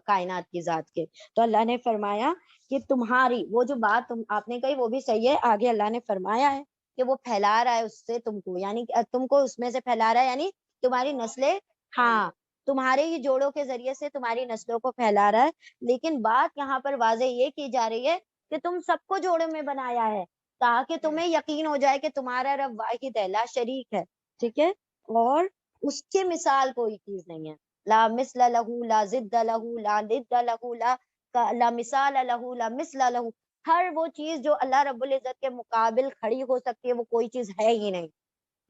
[SPEAKER 1] کائنات کی ذات کے۔ تو اللہ نے فرمایا کہ تمہاری وہ جو بات آپ نے کہی وہ بھی صحیح ہے، آگے اللہ نے فرمایا ہے کہ وہ پھیلا رہا ہے اس سے تم کو، یعنی تم کو اس میں سے پھیلا رہا ہے، یعنی تمہاری نسلیں، ہاں تمہارے ہی جوڑوں کے ذریعے سے تمہاری نسلوں کو پھیلا رہا ہے۔ لیکن بات یہاں پر واضح یہ کی جا رہی ہے کہ تم سب کو جوڑوں میں بنایا ہے تاکہ تمہیں یقین ہو جائے کہ تمہارا رب واحد ہے، لا شریک ہے، ٹھیک ہے، اور اس کے مثال کوئی چیز نہیں ہے، لا مثل لہو لا ضد لہو لا ند لہو لا مثال لہو لا مثل لہو، ہر وہ چیز جو اللہ رب العزت کے مقابل کھڑی ہو سکتی ہے وہ کوئی چیز ہے ہی نہیں۔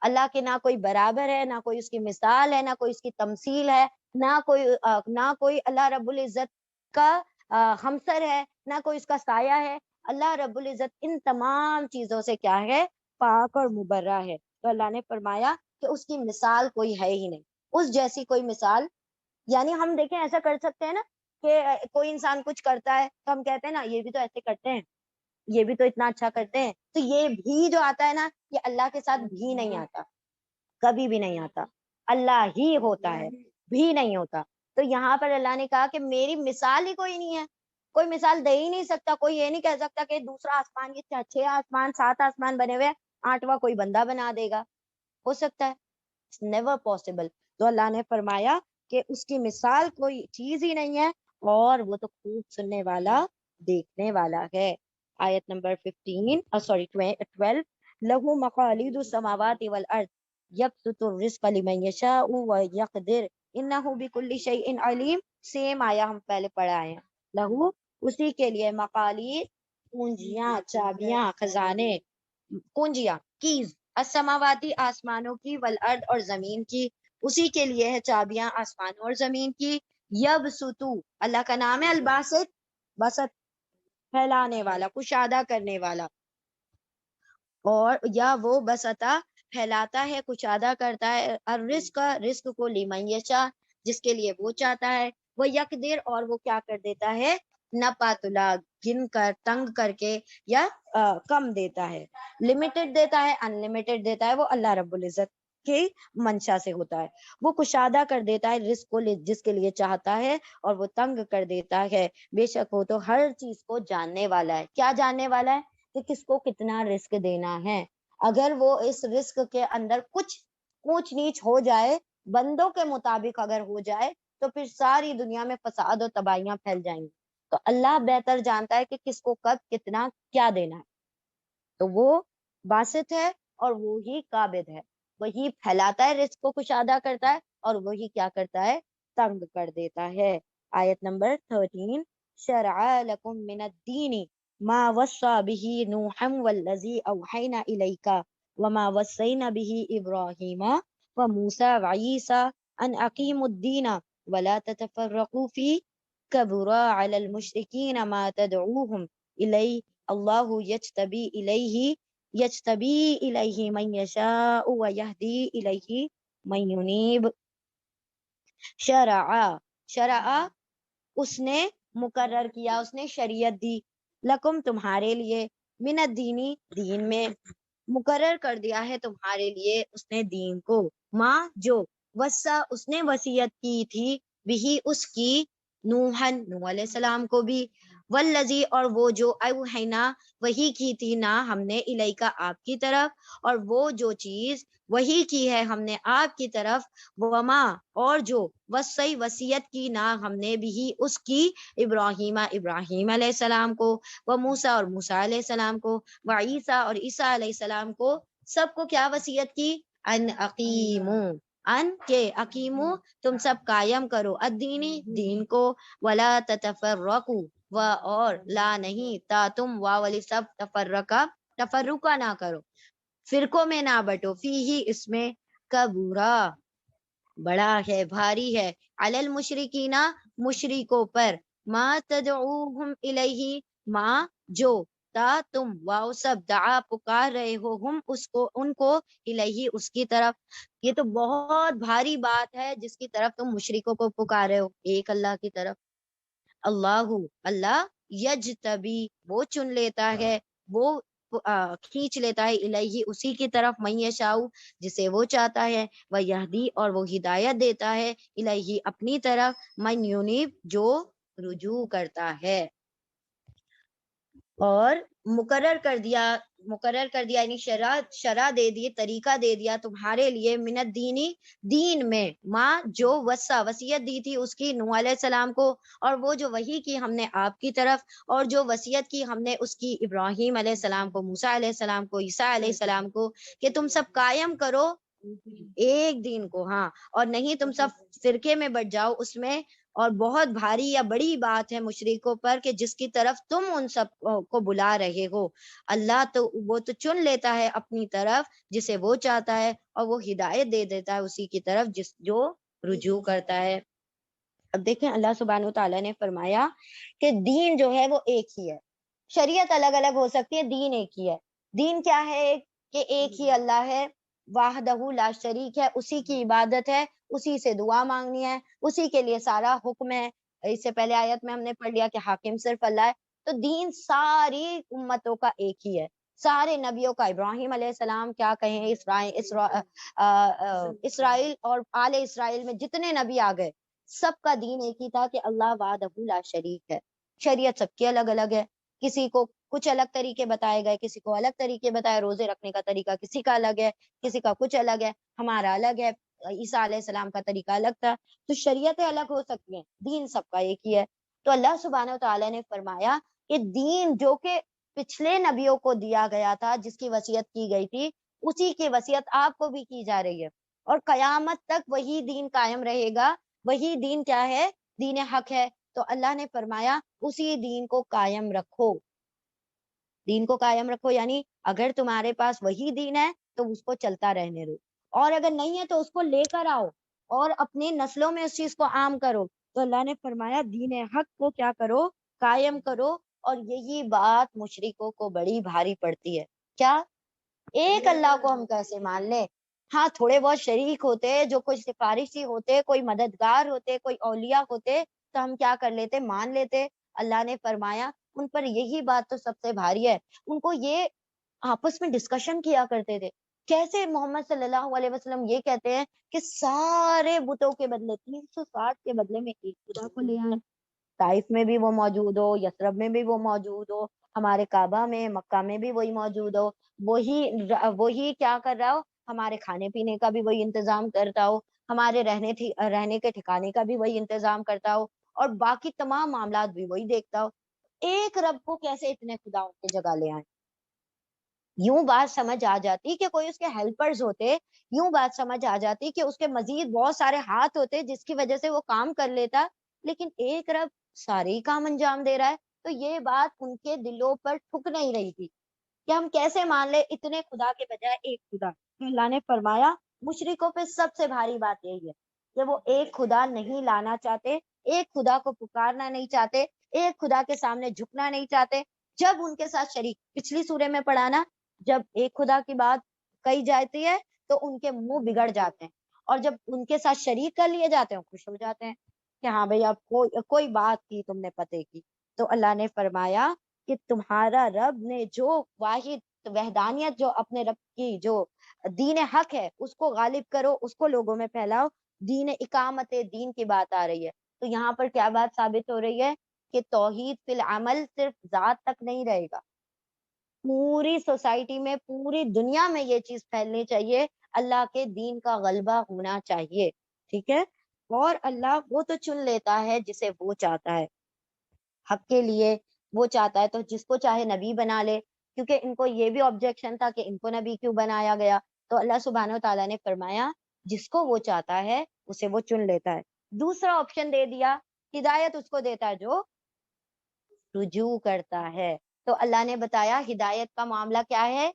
[SPEAKER 1] اللہ کے نہ کوئی برابر ہے، نہ کوئی اس کی مثال ہے، نہ کوئی اس کی تمثیل ہے، نہ کوئی اللہ رب العزت کا ہمسر ہے، نہ کوئی اس کا سایہ ہے۔ اللہ رب العزت ان تمام چیزوں سے کیا ہے، پاک اور مبرہ ہے۔ تو اللہ نے فرمایا کہ اس کی مثال کوئی ہے ہی نہیں، اس جیسی کوئی مثال، یعنی ہم دیکھیں ایسا کر سکتے ہیں نا کہ کوئی انسان کچھ کرتا ہے تو ہم کہتے ہیں نا یہ بھی تو ایسے کرتے ہیں، یہ بھی تو اتنا اچھا کرتے ہیں، تو یہ بھی جو آتا ہے نا یہ اللہ کے ساتھ بھی نہیں آتا، کبھی بھی نہیں آتا، اللہ ہی ہوتا ہے، بھی نہیں ہوتا۔ تو یہاں پر اللہ نے کہا کہ میری مثال ہی کوئی نہیں ہے، کوئی مثال دے ہی نہیں سکتا، کوئی یہ نہیں کہہ سکتا کہ دوسرا آسمان، یہ 6 آسمان 7 آسمان بنے ہوئے 8واں کوئی بندہ بنا دے گا، ہو سکتا ہے، نیور پاسبل۔ تو اللہ نے فرمایا کہ اس کی مثال کوئی چیز ہی نہیں ہے، اور وہ تو خوب سننے والا، دیکھنے والا ہے۔ آیت نمبر 12، لہو مقالید السماوات والارض یبسط الرزق لمن یشاء ویقدر انہ بکل شیء علیم، سیم آیا ہم پہلے پڑھا ہیں، لہو اسی کے لیے، مقالید کنجیاں، چابیاں، خزانے، کنجیاں، کیز، السماواتی آسمانوں کی، والارض اور زمین کی، اسی کے لیے ہے چابیاں آسمانوں اور زمین کی، یبسطو اللہ کا نام ہے الباسط، بسط پھیلانے والا، کشادہ کرنے والا، اور یا وہ بسطا پھیلاتا ہے، کشادہ کرتا ہے، الرزق رزق کو، لمن یشاء جس کے لیے وہ چاہتا ہے، وہ یقدر اور وہ کیا کر دیتا ہے، نہ پاتلا گن کر تنگ کر کے یا کم دیتا ہے، لمیٹڈ دیتا ہے، ان لمیٹڈ دیتا ہے، وہ اللہ رب العزت کی منشا سے ہوتا ہے۔ وہ کشادہ کر دیتا ہے رزق کو جس کے لیے چاہتا ہے، اور وہ تنگ کر دیتا ہے، بے شک وہ تو ہر چیز کو جاننے والا ہے۔ کیا جاننے والا ہے؟ کہ کس کو کتنا رزق دینا ہے۔ اگر وہ اس رزق کے اندر کچھ اونچ نیچ ہو جائے، بندوں کے مطابق اگر ہو جائے، تو پھر ساری دنیا میں فساد و تباہیاں پھیل جائیں گی۔ تو اللہ بہتر جانتا ہے کہ کس کو کب کتنا کیا دینا ہے، تو وہ باسط ہے اور وہی قابض ہے، وہی پھیلاتا ہے، رزق کو کشادہ کرتا ہے، اور وہی کیا کرتا ہے؟ تنگ کر دیتا ہے۔ آیت نمبر 13، شرع لکم من الدین ما وصى به نوحا والذی اوحینا الیک وما وصینا به ابراہیم وموسیٰ وعیسیٰ ان اقیموا الدین ولا تتفرقوا فیہ کبر علی المشرکین ما تدعوہم الیہ اللہ یجتبی الیہ من یشاء ویہدی الیہ من ینیب۔ شرع اس نے مقرر کیا، اس نے شریعت دی، لکم تمہارے لیے، من الدینی دین میں، مقرر کر دیا ہے تمہارے لیے اس نے دین کو، ماں جو وصا اس نے وصیت کی تھی، بھی اس کی، نوحن نوح علیہ السلام کو بھی، والذی اور وہ جو اوحینا وہی کی تھی نا ہم نے الیکا آپ کی طرف، اور وہ جو چیز وہی کی ہے ہم نے آپ کی طرف، وما اور جو وصی وصیت کی نا ہم نے بھی اس کی، ابراہیم ابراہیم علیہ السلام کو، و موسیٰ اور موسیٰ علیہ السلام کو، و عیسیٰ اور عیسیٰ علیہ السلام کو، سب کو کیا وصیت کی؟ ان اقیمو، ان کے اقیمو تم سب قائم کرو، الدینی دین کو، ولا تتفرقو و اور لا نہیں تا تم والی سب تفرقہ نہ کرو، فرقوں میں نہ بٹو، فی ہی اس میں، کبورا بڑا ہے، بھاری ہے، علی المشرکین مشرکوں پر، ما تدعوہم الیہ ما جو تا تم واؤ سب دعا پکار رہے ہو، ہم اس کو ان کو، الیہ اس کی طرف، یہ تو بہت بھاری بات ہے جس کی طرف تم مشرکوں کو پکار رہے ہو، ایک اللہ کی طرف۔ اللہ یجتبی وہ چن لیتا ہے، وہ کھینچ لیتا ہے، الیہ اسی کی طرف، من یشاء جسے وہ چاہتا ہے، وہ یہدی اور وہ ہدایت دیتا ہے، الیہ اپنی طرف، من ینیب جو رجوع کرتا ہے۔ اور مقرر کر دیا یعنی شرع دے دی، طریقہ دے دیا تمہارے لیے، من الدینی دین میں، ماں جو وصیت دی تھی اس کی نوح علیہ السلام کو، اور وہ جو وحی کی ہم نے آپ کی طرف، اور جو وصیت کی ہم نے اس کی ابراہیم علیہ السلام کو، موسیٰ علیہ السلام کو، عیسیٰ علیہ السلام کو، کہ تم سب قائم کرو ایک دین کو، ہاں، اور نہیں تم سب فرقے میں بٹ جاؤ اس میں، اور بہت بھاری یا بڑی بات ہے مشرکوں پر کہ جس کی طرف تم ان سب کو بلا رہے ہو، اللہ تو وہ تو چن لیتا ہے اپنی طرف جسے وہ چاہتا ہے، اور وہ ہدایت دے دیتا ہے اسی کی طرف جو رجوع کرتا ہے۔ اب دیکھیں اللہ سبحانہ وتعالیٰ نے فرمایا کہ دین جو ہے وہ ایک ہی ہے، شریعت الگ الگ ہو سکتی ہے، دین ایک ہی ہے۔ دین کیا ہے؟ کہ ایک ہی اللہ ہے، واحدہ لا شریک ہے، اسی کی عبادت ہے، اسی سے دعا مانگنی ہے، اسی کے لیے سارا حکم ہے۔ اس سے پہلے آیت میں ہم نے پڑھ لیا کہ حاکم صرف اللہ ہے۔ تو دین ساری امتوں کا ایک ہی ہے، سارے نبیوں کا، ابراہیم علیہ السلام کیا کہیں، اسرائیل اور آل اسرائیل میں جتنے نبی آ گئے، سب کا دین ایک ہی تھا کہ اللہ وحدہ لا شریک ہے۔ شریعت سب کی الگ الگ ہے، کسی کو کچھ الگ طریقے بتائے گئے، کسی کو الگ طریقے بتائے، روزے رکھنے کا طریقہ کسی کا الگ ہے، کسی کا کچھ الگ ہے، ہمارا الگ ہے، عیسیٰ علیہ السلام کا طریقہ الگ تھا۔ تو شریعتیں الگ ہو سکتی ہیں، دین سب کا ایک ہی ہے۔ تو اللہ سبحانہ و تعالیٰ نے فرمایا کہ دین جو کہ پچھلے نبیوں کو دیا گیا تھا، جس کی وصیت کی گئی تھی، اسی کی وصیت آپ کو بھی کی جا رہی ہے، اور قیامت تک وہی دین قائم رہے گا۔ وہی دین کیا ہے؟ دین حق ہے۔ تو اللہ نے فرمایا اسی دین کو قائم رکھو، دین کو قائم رکھو، یعنی اگر تمہارے پاس وہی دین ہے تو اس کو چلتا رہنے دو، اور اگر نہیں ہے تو اس کو لے کر آؤ اور اپنی نسلوں میں اس چیز کو عام کرو۔ تو اللہ نے فرمایا دین حق کو کیا کرو؟ قائم کرو۔ اور یہی بات مشرکوں کو بڑی بھاری پڑتی ہے، کیا؟ ایک اللہ کو ہم کیسے مان لیں؟ ہاں تھوڑے بہت شریک ہوتے جو کوئی سفارشی ہوتے، کوئی مددگار ہوتے، کوئی اولیاء ہوتے، تو ہم کیا کر لیتے؟ مان لیتے۔ اللہ نے فرمایا ان پر یہی بات تو سب سے بھاری ہے. ان کو یہ آپس میں ڈسکشن کیا کرتے تھے کیسے محمد صلی اللہ علیہ وسلم یہ کہتے ہیں کہ سارے بتوں کے بدلے 360 کے بدلے میں ایک خدا کو لے آئے. طائف میں بھی وہ موجود ہو, یثرب میں بھی وہ موجود ہو, ہمارے کعبہ میں مکہ میں بھی وہی موجود ہو, وہی کیا کر رہا ہو, ہمارے کھانے پینے کا بھی وہی انتظام کرتا ہو, ہمارے رہنے کے ٹھکانے کا بھی وہی انتظام کرتا ہو, اور باقی تمام معاملات بھی وہی دیکھتا ہو. ایک رب کو کیسے اتنے خداؤں کی جگہ لے آئے؟ یوں بات سمجھ آ جاتی کہ کوئی اس کے ہیلپرز ہوتے, یوں بات سمجھ آ جاتی کہ اس کے مزید بہت سارے ہاتھ ہوتے جس کی وجہ سے وہ کام کر لیتا, لیکن ایک رب سارے ہی کام انجام دے رہا ہے. تو یہ بات ان کے دلوں پر ٹھک نہیں رہی تھی کہ ہم کیسے مان لے اتنے خدا کے بجائے ایک خدا. تو اللہ نے فرمایا مشرکوں پہ سب سے بھاری بات یہی ہے کہ وہ ایک خدا نہیں لانا چاہتے, ایک خدا کو پکارنا نہیں چاہتے, ایک خدا کے سامنے جھکنا نہیں چاہتے. جب ان کے ساتھ شریک, پچھلی سورے میں پڑھا نا, جب ایک خدا کی بات کہی جاتی ہے تو ان کے منہ بگڑ جاتے ہیں, اور جب ان کے ساتھ شریک کر لیے جاتے ہیں خوش ہو جاتے ہیں کہ ہاں بھئی اب کوئی بات کی تم نے پتے کی. تو اللہ نے فرمایا کہ تمہارا رب نے جو واحد وحدانیت, جو اپنے رب کی جو دین حق ہے اس کو غالب کرو, اس کو لوگوں میں پھیلاؤ. دین اقامت دین کی بات آ رہی ہے. تو یہاں پر کیا بات ثابت ہو رہی ہے کہ توحید فی العمل صرف ذات تک نہیں رہے گا, پوری سوسائٹی میں, پوری دنیا میں یہ چیز پھیلنی چاہیے, اللہ کے دین کا غلبہ ہونا چاہیے. ٹھیک ہے, اور اللہ وہ تو چن لیتا ہے جسے وہ چاہتا ہے حق کے لیے, وہ چاہتا ہے تو جس کو چاہے نبی بنا لے, کیونکہ ان کو یہ بھی آبجیکشن تھا کہ ان کو نبی کیوں بنایا گیا. تو اللہ سبحانہ و تعالیٰ نے فرمایا جس کو وہ چاہتا ہے اسے وہ چن لیتا ہے. دوسرا آپشن دے دیا, ہدایت اس کو دیتا ہے جو رجوع کرتا ہے. تو اللہ نے بتایا ہدایت کا معاملہ کیا ہے,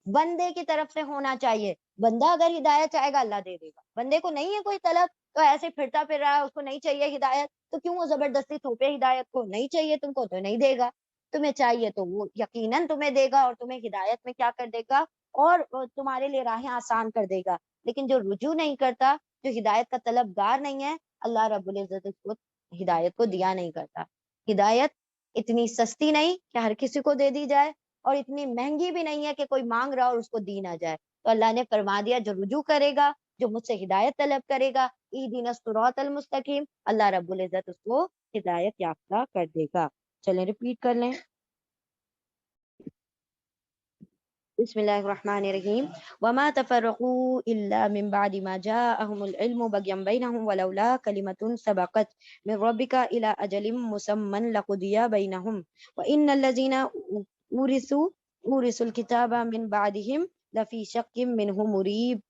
[SPEAKER 1] بندے کی طرف سے ہونا چاہیے. بندہ اگر ہدایت چاہے گا اللہ دے دے گا, بندے کو نہیں ہے کوئی طلب, تو ایسے پھرتا پھر رہا ہے, اس کو نہیں چاہیے ہدایت, تو کیوں وہ زبردستی تھوپے ہدایت کو, نہیں چاہیے تم کو تو نہیں دے گا, تمہیں چاہیے تو وہ یقیناً تمہیں دے گا, اور تمہیں ہدایت میں کیا کر دے گا, اور تمہارے لیے راہیں آسان کر دے گا. لیکن جو رجوع نہیں کرتا, جو ہدایت کا طلبگار نہیں ہے, اللہ رب العزت کو ہدایت کو دیا نہیں کرتا. ہدایت اتنی سستی نہیں کہ ہر کسی کو دے دی جائے, اور اتنی مہنگی بھی نہیں ہے کہ کوئی مانگ رہا اور اس کو دی نہ جائے. تو اللہ نے فرما دیا جو رجوع کرے گا, جو مجھ سے ہدایت طلب کرے گا, اہدنا الصراط المستقیم, اللہ رب العزت اس کو ہدایت یافتہ کر دے گا. چلیں ریپیٹ کر لیں. بسم اللہ الرحمن الرحیم. وما تفرقوا الا من بعد ما جاءهم العلم بغيا بينهم ولولا كلمة سبقت من ربك الى اجل مسمى لقضي بينهم وان الذين اورثوا الكتاب من بعدهم لفی شک منہ مریب.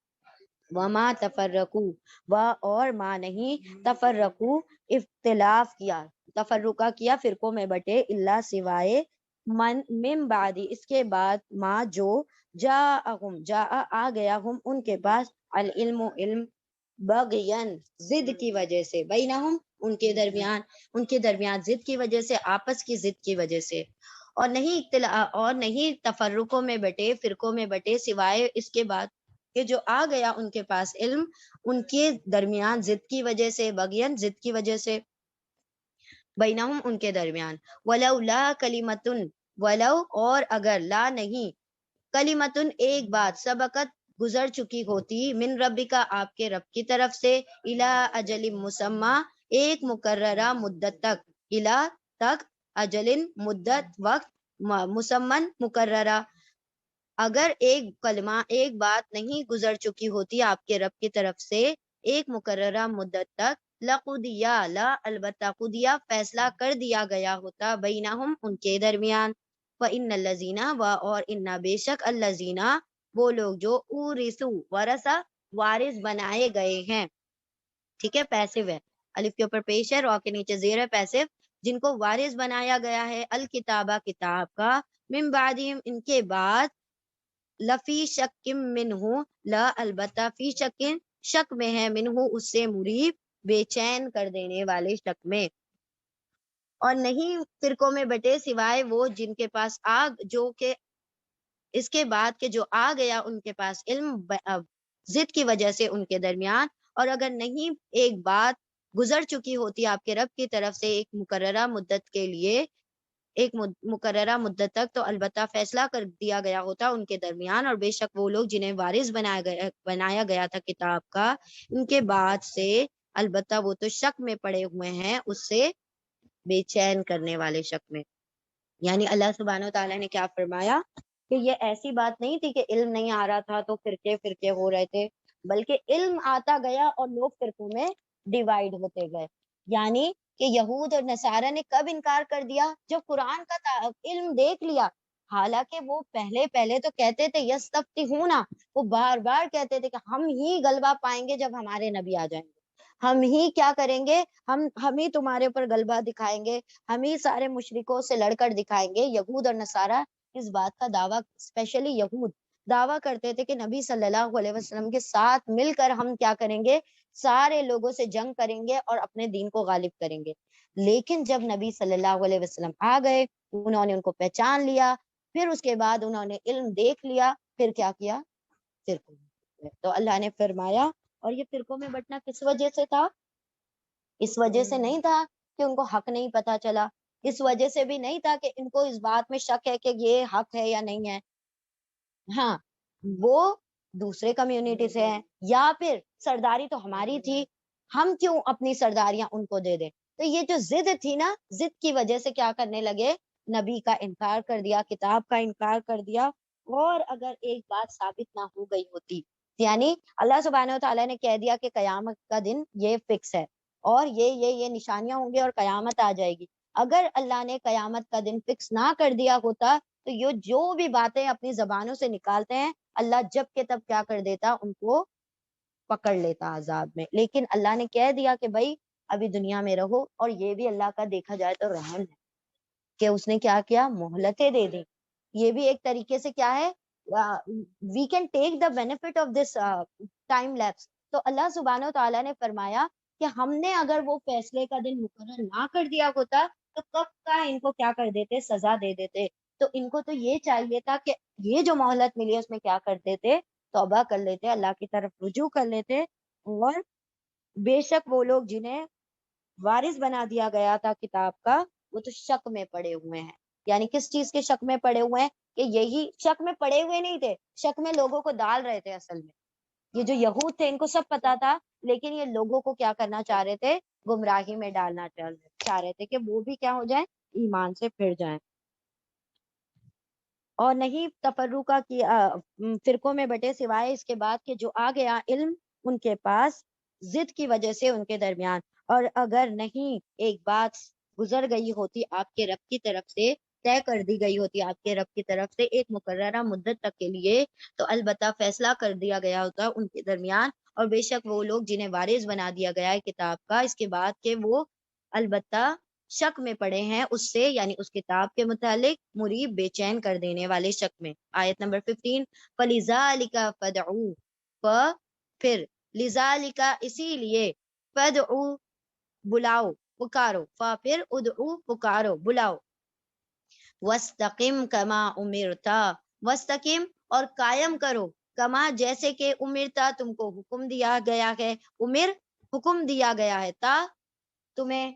[SPEAKER 1] وما تفرقوا, اور ما نہیں, تفرقوا اختلاف کیا, تفرقہ کیا, فرقوں میں بٹے, اللہ سوائے, من بعدی اس کے بعد, ما جو, آ گیا, ہم ان کے پاس, العلم علم, بغین ضد کی وجہ سے, بینہم ان کے درمیان ضد کی وجہ سے, آپس کی ضد کی وجہ سے, اور نہیں تفرقوں میں بٹے, فرقوں میں بٹے, سوائے اس کے بعد کہ جو آ گیا ان کے پاس علم, ان کے درمیان ضد کی وجہ سے, بغین ضد کی وجہ سے, بینہم ان کے درمیان, ولو لا کلمتن, ولو اور اگر, لا نہیں, کلمتن ایک بات, سبقت گزر چکی ہوتی, من ربی کا آپ کے رب کی طرف سے, الی اجل مسمى ایک مقررہ مدت تک, الی تک, اجل مدت وقت, مسمن مقررہ, اگر ایک کلمہ ایک بات نہیں گزر چکی ہوتی آپ کے رب کی طرف سے ایک مقررہ مدت تک, لقضیا, لا البتہ, قضیا فیصلہ کر دیا گیا ہوتا, بینہم ان کے درمیان, وَإِنَّ الَّذِينَ اور اِنَّا بے شک, الَّذِينَ وہ لوگ جو, اورثوا ورثہ وارث بنائے گئے ہیں, ٹھیک ہے, پیسو ہے, الف کے اوپر پیش ہے, را کے نیچے زیر ہے, پیسو, جن کو وارث بنایا گیا ہے, الکتابہ کتاب کا, من بعدہم ان کے بعد, لفی شک منہ, لا البتہ, فی شک شک میں ہے, منہ اس سے, مریب بے چین کر دینے والے شک میں, اور نہیں فرقوں میں بٹے سوائے وہ جن کے پاس جو کہ اس کے بعد کہ جو آ گیا ان کے پاس علم ضد کی وجہ سے ان کے درمیان, اور اگر نہیں ایک بات گزر چکی ہوتی آپ کے رب کی طرف سے ایک مقررہ مدت کے لیے، ایک مقررہ مدت تک، تو البتہ فیصلہ کر دیا گیا ہوتا ان کے درمیان، اور بے شک وہ لوگ جنہیں وارث بنایا گیا تھا کتاب کا، ان کے بعد سے البتہ وہ تو شک میں پڑے ہوئے ہیں، اس سے بے چین کرنے والے شک میں۔ یعنی اللہ سبحانہ و تعالیٰ نے کیا فرمایا کہ یہ ایسی بات نہیں تھی کہ علم نہیں آ رہا تھا تو فرقے فرقے ہو رہے تھے، بلکہ علم آتا گیا اور لوگ فرقوں میں ڈیوائیڈ ہوتے گئے۔ یعنی کہ یہود اور نصارہ نے کب انکار کر دیا؟ جب قرآن کا علم دیکھ لیا۔ حالانکہ وہ پہلے تو کہتے تھے یستفتحون، وہ بار بار کہتے تھے کہ ہم ہی غلبہ پائیں گے جب ہمارے نبی آ جائیں گے، ہم ہی کیا کریں گے، ہم ہی تمہارے اوپر غلبہ دکھائیں گے، ہم ہی سارے مشرکوں سے لڑ کر دکھائیں گے۔ یہود اور نصارہ اس بات کا دعویٰ، اسپیشلی یہود، دعویٰ کرتے تھے کہ نبی صلی اللہ علیہ وسلم کے ساتھ مل کر ہم کیا کریں گے، سارے لوگوں سے جنگ کریں گے اور اپنے دین کو غالب کریں گے۔ لیکن جب نبی صلی اللہ علیہ وسلم آ گئے، انہوں نے ان کو پہچان لیا، پھر اس کے بعد انہوں نے علم دیکھ لیا، پھر کیا کیا، فرقوں میں۔ تو اللہ نے فرمایا، اور یہ فرقوں میں بٹنا کس وجہ سے تھا؟ اس وجہ سے نہیں تھا کہ ان کو حق نہیں پتا چلا، اس وجہ سے بھی نہیں تھا کہ ان کو اس بات میں شک ہے کہ یہ حق ہے یا نہیں ہے، ہاں وہ دوسرے کمیونٹی سے ہیں، یا پھر سرداری تو ہماری تھی، ہم کیوں اپنی سرداریاں ان کو دے دیں۔ تو یہ جو ضد تھی نا، ضد کی وجہ سے کیا کرنے لگے، نبی کا انکار کر دیا، کتاب کا انکار کر دیا۔ اور اگر ایک بات ثابت نہ ہو گئی ہوتی، یعنی اللہ سبحانہ و تعالیٰ نے کہہ دیا کہ قیامت کا دن یہ فکس ہے اور یہ نشانیاں ہوں گی اور قیامت آ جائے گی، اگر اللہ نے قیامت کا دن فکس نہ کر دیا ہوتا تو یہ جو بھی باتیں اپنی زبانوں سے نکالتے ہیں، اللہ جب کے تب کیا کر دیتا، ان کو پکڑ لیتا عذاب میں۔ لیکن اللہ نے کہہ دیا کہ بھائی ابھی دنیا میں رہو، اور یہ بھی اللہ کا دیکھا جائے تو رحم ہے کہ اس نے کیا کیا، مہلتیں دے دی۔ یہ بھی ایک طریقے سے کیا ہے، we can take the benefit of this time lapse. تو اللہ سبحانہ و تعالیٰ نے فرمایا کہ ہم نے اگر وہ فیصلے کا دن مقرر نہ کر دیا ہوتا تو کب کا ان کو کیا کر دیتے، سزا دے دیتے۔ تو ان کو تو یہ چاہیے تھا کہ یہ جو مہلت ملی ہے اس میں کیا کرتے تھے، توبہ کر لیتے، اللہ کی طرف رجوع کر لیتے، اور بے شک وہ لوگ جنہیں وارث بنا دیا گیا تھا کتاب کا، وہ تو شک میں پڑے ہوئے ہیں۔ یعنی کس چیز کے شک میں پڑے ہوئے ہیں؟ کہ یہی شک میں پڑے ہوئے نہیں تھے، شک میں لوگوں کو ڈال رہے تھے۔ اصل میں یہ جو یہود تھے ان کو سب پتا تھا، لیکن یہ لوگوں کو کیا کرنا چاہ رہے تھے، گمراہی میں ڈالنا چاہ رہے تھے کہ وہ بھی کیا ہو جائیں، ایمان سے پھر جائیں۔ اور نہیں تفرقہ کی فرقوں میں بٹے، سوائے اس کے بعد کہ جو آ گیا علم ان کے پاس ضد کی وجہ سے ان کے درمیان۔ اور اگر نہیں ایک بات گزر گئی ہوتی آپ کے رب کی طرف سے، طے کر دی گئی ہوتی آپ کے رب کی طرف سے ایک مقررہ مدت تک کے لیے، تو البتہ فیصلہ کر دیا گیا ہوتا ان کے درمیان، اور بے شک وہ لوگ جنہیں وارث بنا دیا گیا ہے کتاب کا، اس کے بعد کہ وہ البتہ شک میں پڑے ہیں اس سے، یعنی اس کتاب کے متعلق، مریب بے چین کر دینے والے شک میں۔ آیت نمبر 15، فَلِذَالِكَ فَدْعُوا، پھر لِذَالِكَ اسی لیے، فَدْعُوا بلاؤ پکارو، پھر ادعو پکارو بلاؤ، وَاسْتَقِمْ كَمَا أُمِرْتَ، وَاسْتَقِمْ اور قائم کرو، کما جیسے کہ امرتا تم کو حکم دیا گیا ہے، حکم دیا گیا ہے، تا تمہیں،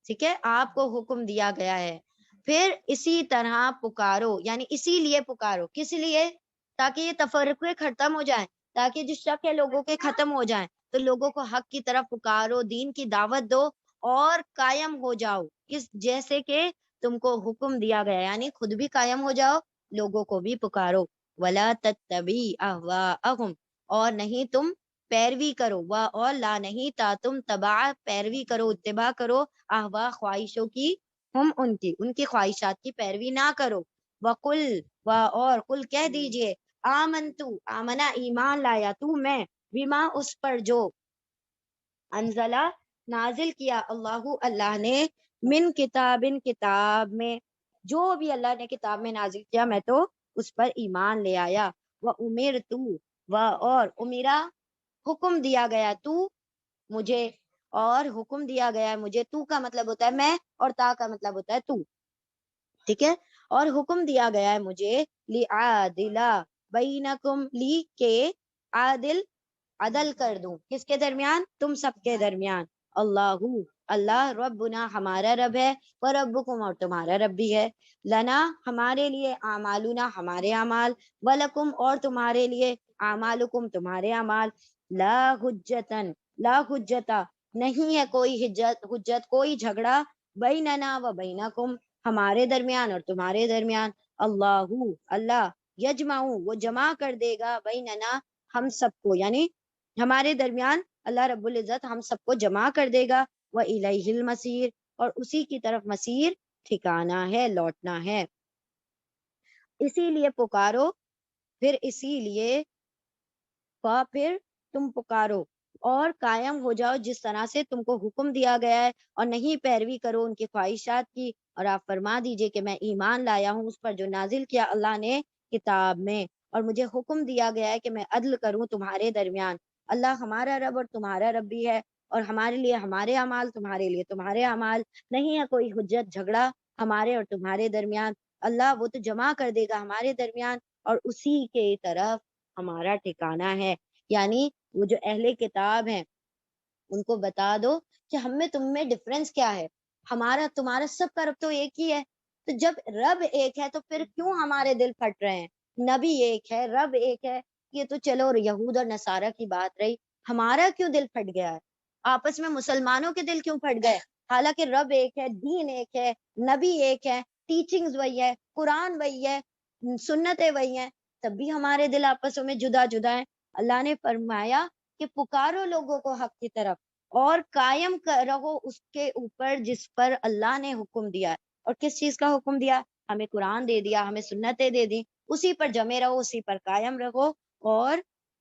[SPEAKER 1] ٹھیک ہے، آپ کو حکم دیا گیا ہے، پھر اسی طرح پکارو، یعنی اسی لیے پکارو، کس لیے؟ تاکہ یہ تفرقے ختم ہو جائیں، تاکہ جو شک ہے لوگوں کے ختم ہو جائیں، تو لوگوں کو حق کی طرف پکارو، دین کی دعوت دو اور قائم ہو جاؤ، کس جیسے کہ تم کو حکم دیا گیا، یعنی خود بھی قائم ہو جاؤ، لوگوں کو بھی پکارو۔ وَلَا تَتَّبِعْ أَهْوَاءَهُمْ، اور نہیں تم پیروی کرو، اور لا نہیں تا تم تبع پیروی کرو، اتباع کرو، احوا خواہشوں کی، ان کی خواہشات کی پیروی نہ کرو۔ وَقُلْ، اور قل کہہ دیجئے، آمنتو، آمنا ایمان لایا، تو میں، بما اس پر جو، انزلہ نازل کیا، اللہ نے، من کتاب میں، جو بھی اللہ نے کتاب میں نازل کیا میں تو اس پر ایمان لے آیا۔ وَأُمِرْتُ، اور امیرا حکم دیا گیا، تو مجھے، اور حکم دیا گیا ہے مجھے، تو کا مطلب ہوتا ہے میں، اور تا کا مطلب ہوتا ہے تو، ٹھیک ہے، اور حکم دیا گیا ہے مجھے، لِعَادِلَ بَيْنَكُمْ، لی کے عادل، عدل کر دوں، کس کے درمیان؟ تم سب کے درمیان، اللہ اللہ ربنا ہمارا رب ہے، وربکم اور تمہارا رب بھی ہے، لنا ہمارے لیے، اعمالنا ہمارے اعمال، ولکم اور تمہارے لیے، اعمالکم تمہارے اعمال، لا حجتن لا حجتا نہیں ہے کوئی حجت کوئی جھگڑا، بیننا و بینکم ہمارے درمیان اور تمہارے درمیان، اللہ اللہ یجمع وہ جمع کر دے گا، بیننا ہم سب کو، یعنی ہمارے درمیان اللہ رب العزت ہم سب کو جمع کر دے گا، وَإِلَيْهِ الْمَصِيرُ اور اسی کی طرف مصیر ٹھکانا ہے، لوٹنا ہے، اسی لیے پکارو، پھر اسی لیے پھر تم پکارو اور قائم ہو جاؤ جس طرح سے تم کو حکم دیا گیا ہے، اور نہیں پیروی کرو ان کی خواہشات کی، اور آپ فرما دیجئے کہ میں ایمان لایا ہوں اس پر جو نازل کیا اللہ نے کتاب میں، اور مجھے حکم دیا گیا ہے کہ میں عدل کروں تمہارے درمیان، اللہ ہمارا رب اور تمہارا رب بھی ہے، اور ہمارے لیے ہمارے اعمال، تمہارے لیے تمہارے اعمال، نہیں ہے کوئی حجت جھگڑا ہمارے اور تمہارے درمیان، اللہ وہ تو جمع کر دے گا ہمارے درمیان، اور اسی کے طرف ہمارا ٹھکانہ ہے، یعنی وہ جو اہل کتاب ہیں ان کو بتا دو کہ ہم میں تم میں ڈفرنس کیا ہے، ہمارا تمہارا سب کا رب تو ایک ہی ہے، تو جب رب ایک ہے تو پھر کیوں ہمارے دل پھٹ رہے ہیں، نبی ایک ہے، رب ایک ہے، یہ تو چلو یہود اور نصارہ کی بات رہی، ہمارا کیوں دل پھٹ گیا ہے، آپس میں مسلمانوں کے دل کیوں پھٹ گئے، حالانکہ رب ایک ہے، دین ایک ہے، نبی ایک ہے، ٹیچنگز وہی ہے، قرآن وہی ہے، سنتیں وہی ہیں، تب بھی ہمارے دل آپسوں میں جدا جدا ہیں، اللہ نے فرمایا کہ پکارو لوگوں کو حق کی طرف اور قائم رہو اس کے اوپر جس پر اللہ نے حکم دیا ہے، اور کس چیز کا حکم دیا، ہمیں قرآن دے دیا، ہمیں سنتیں دے دی، اسی پر جمے رہو، اسی پر قائم رہو، اور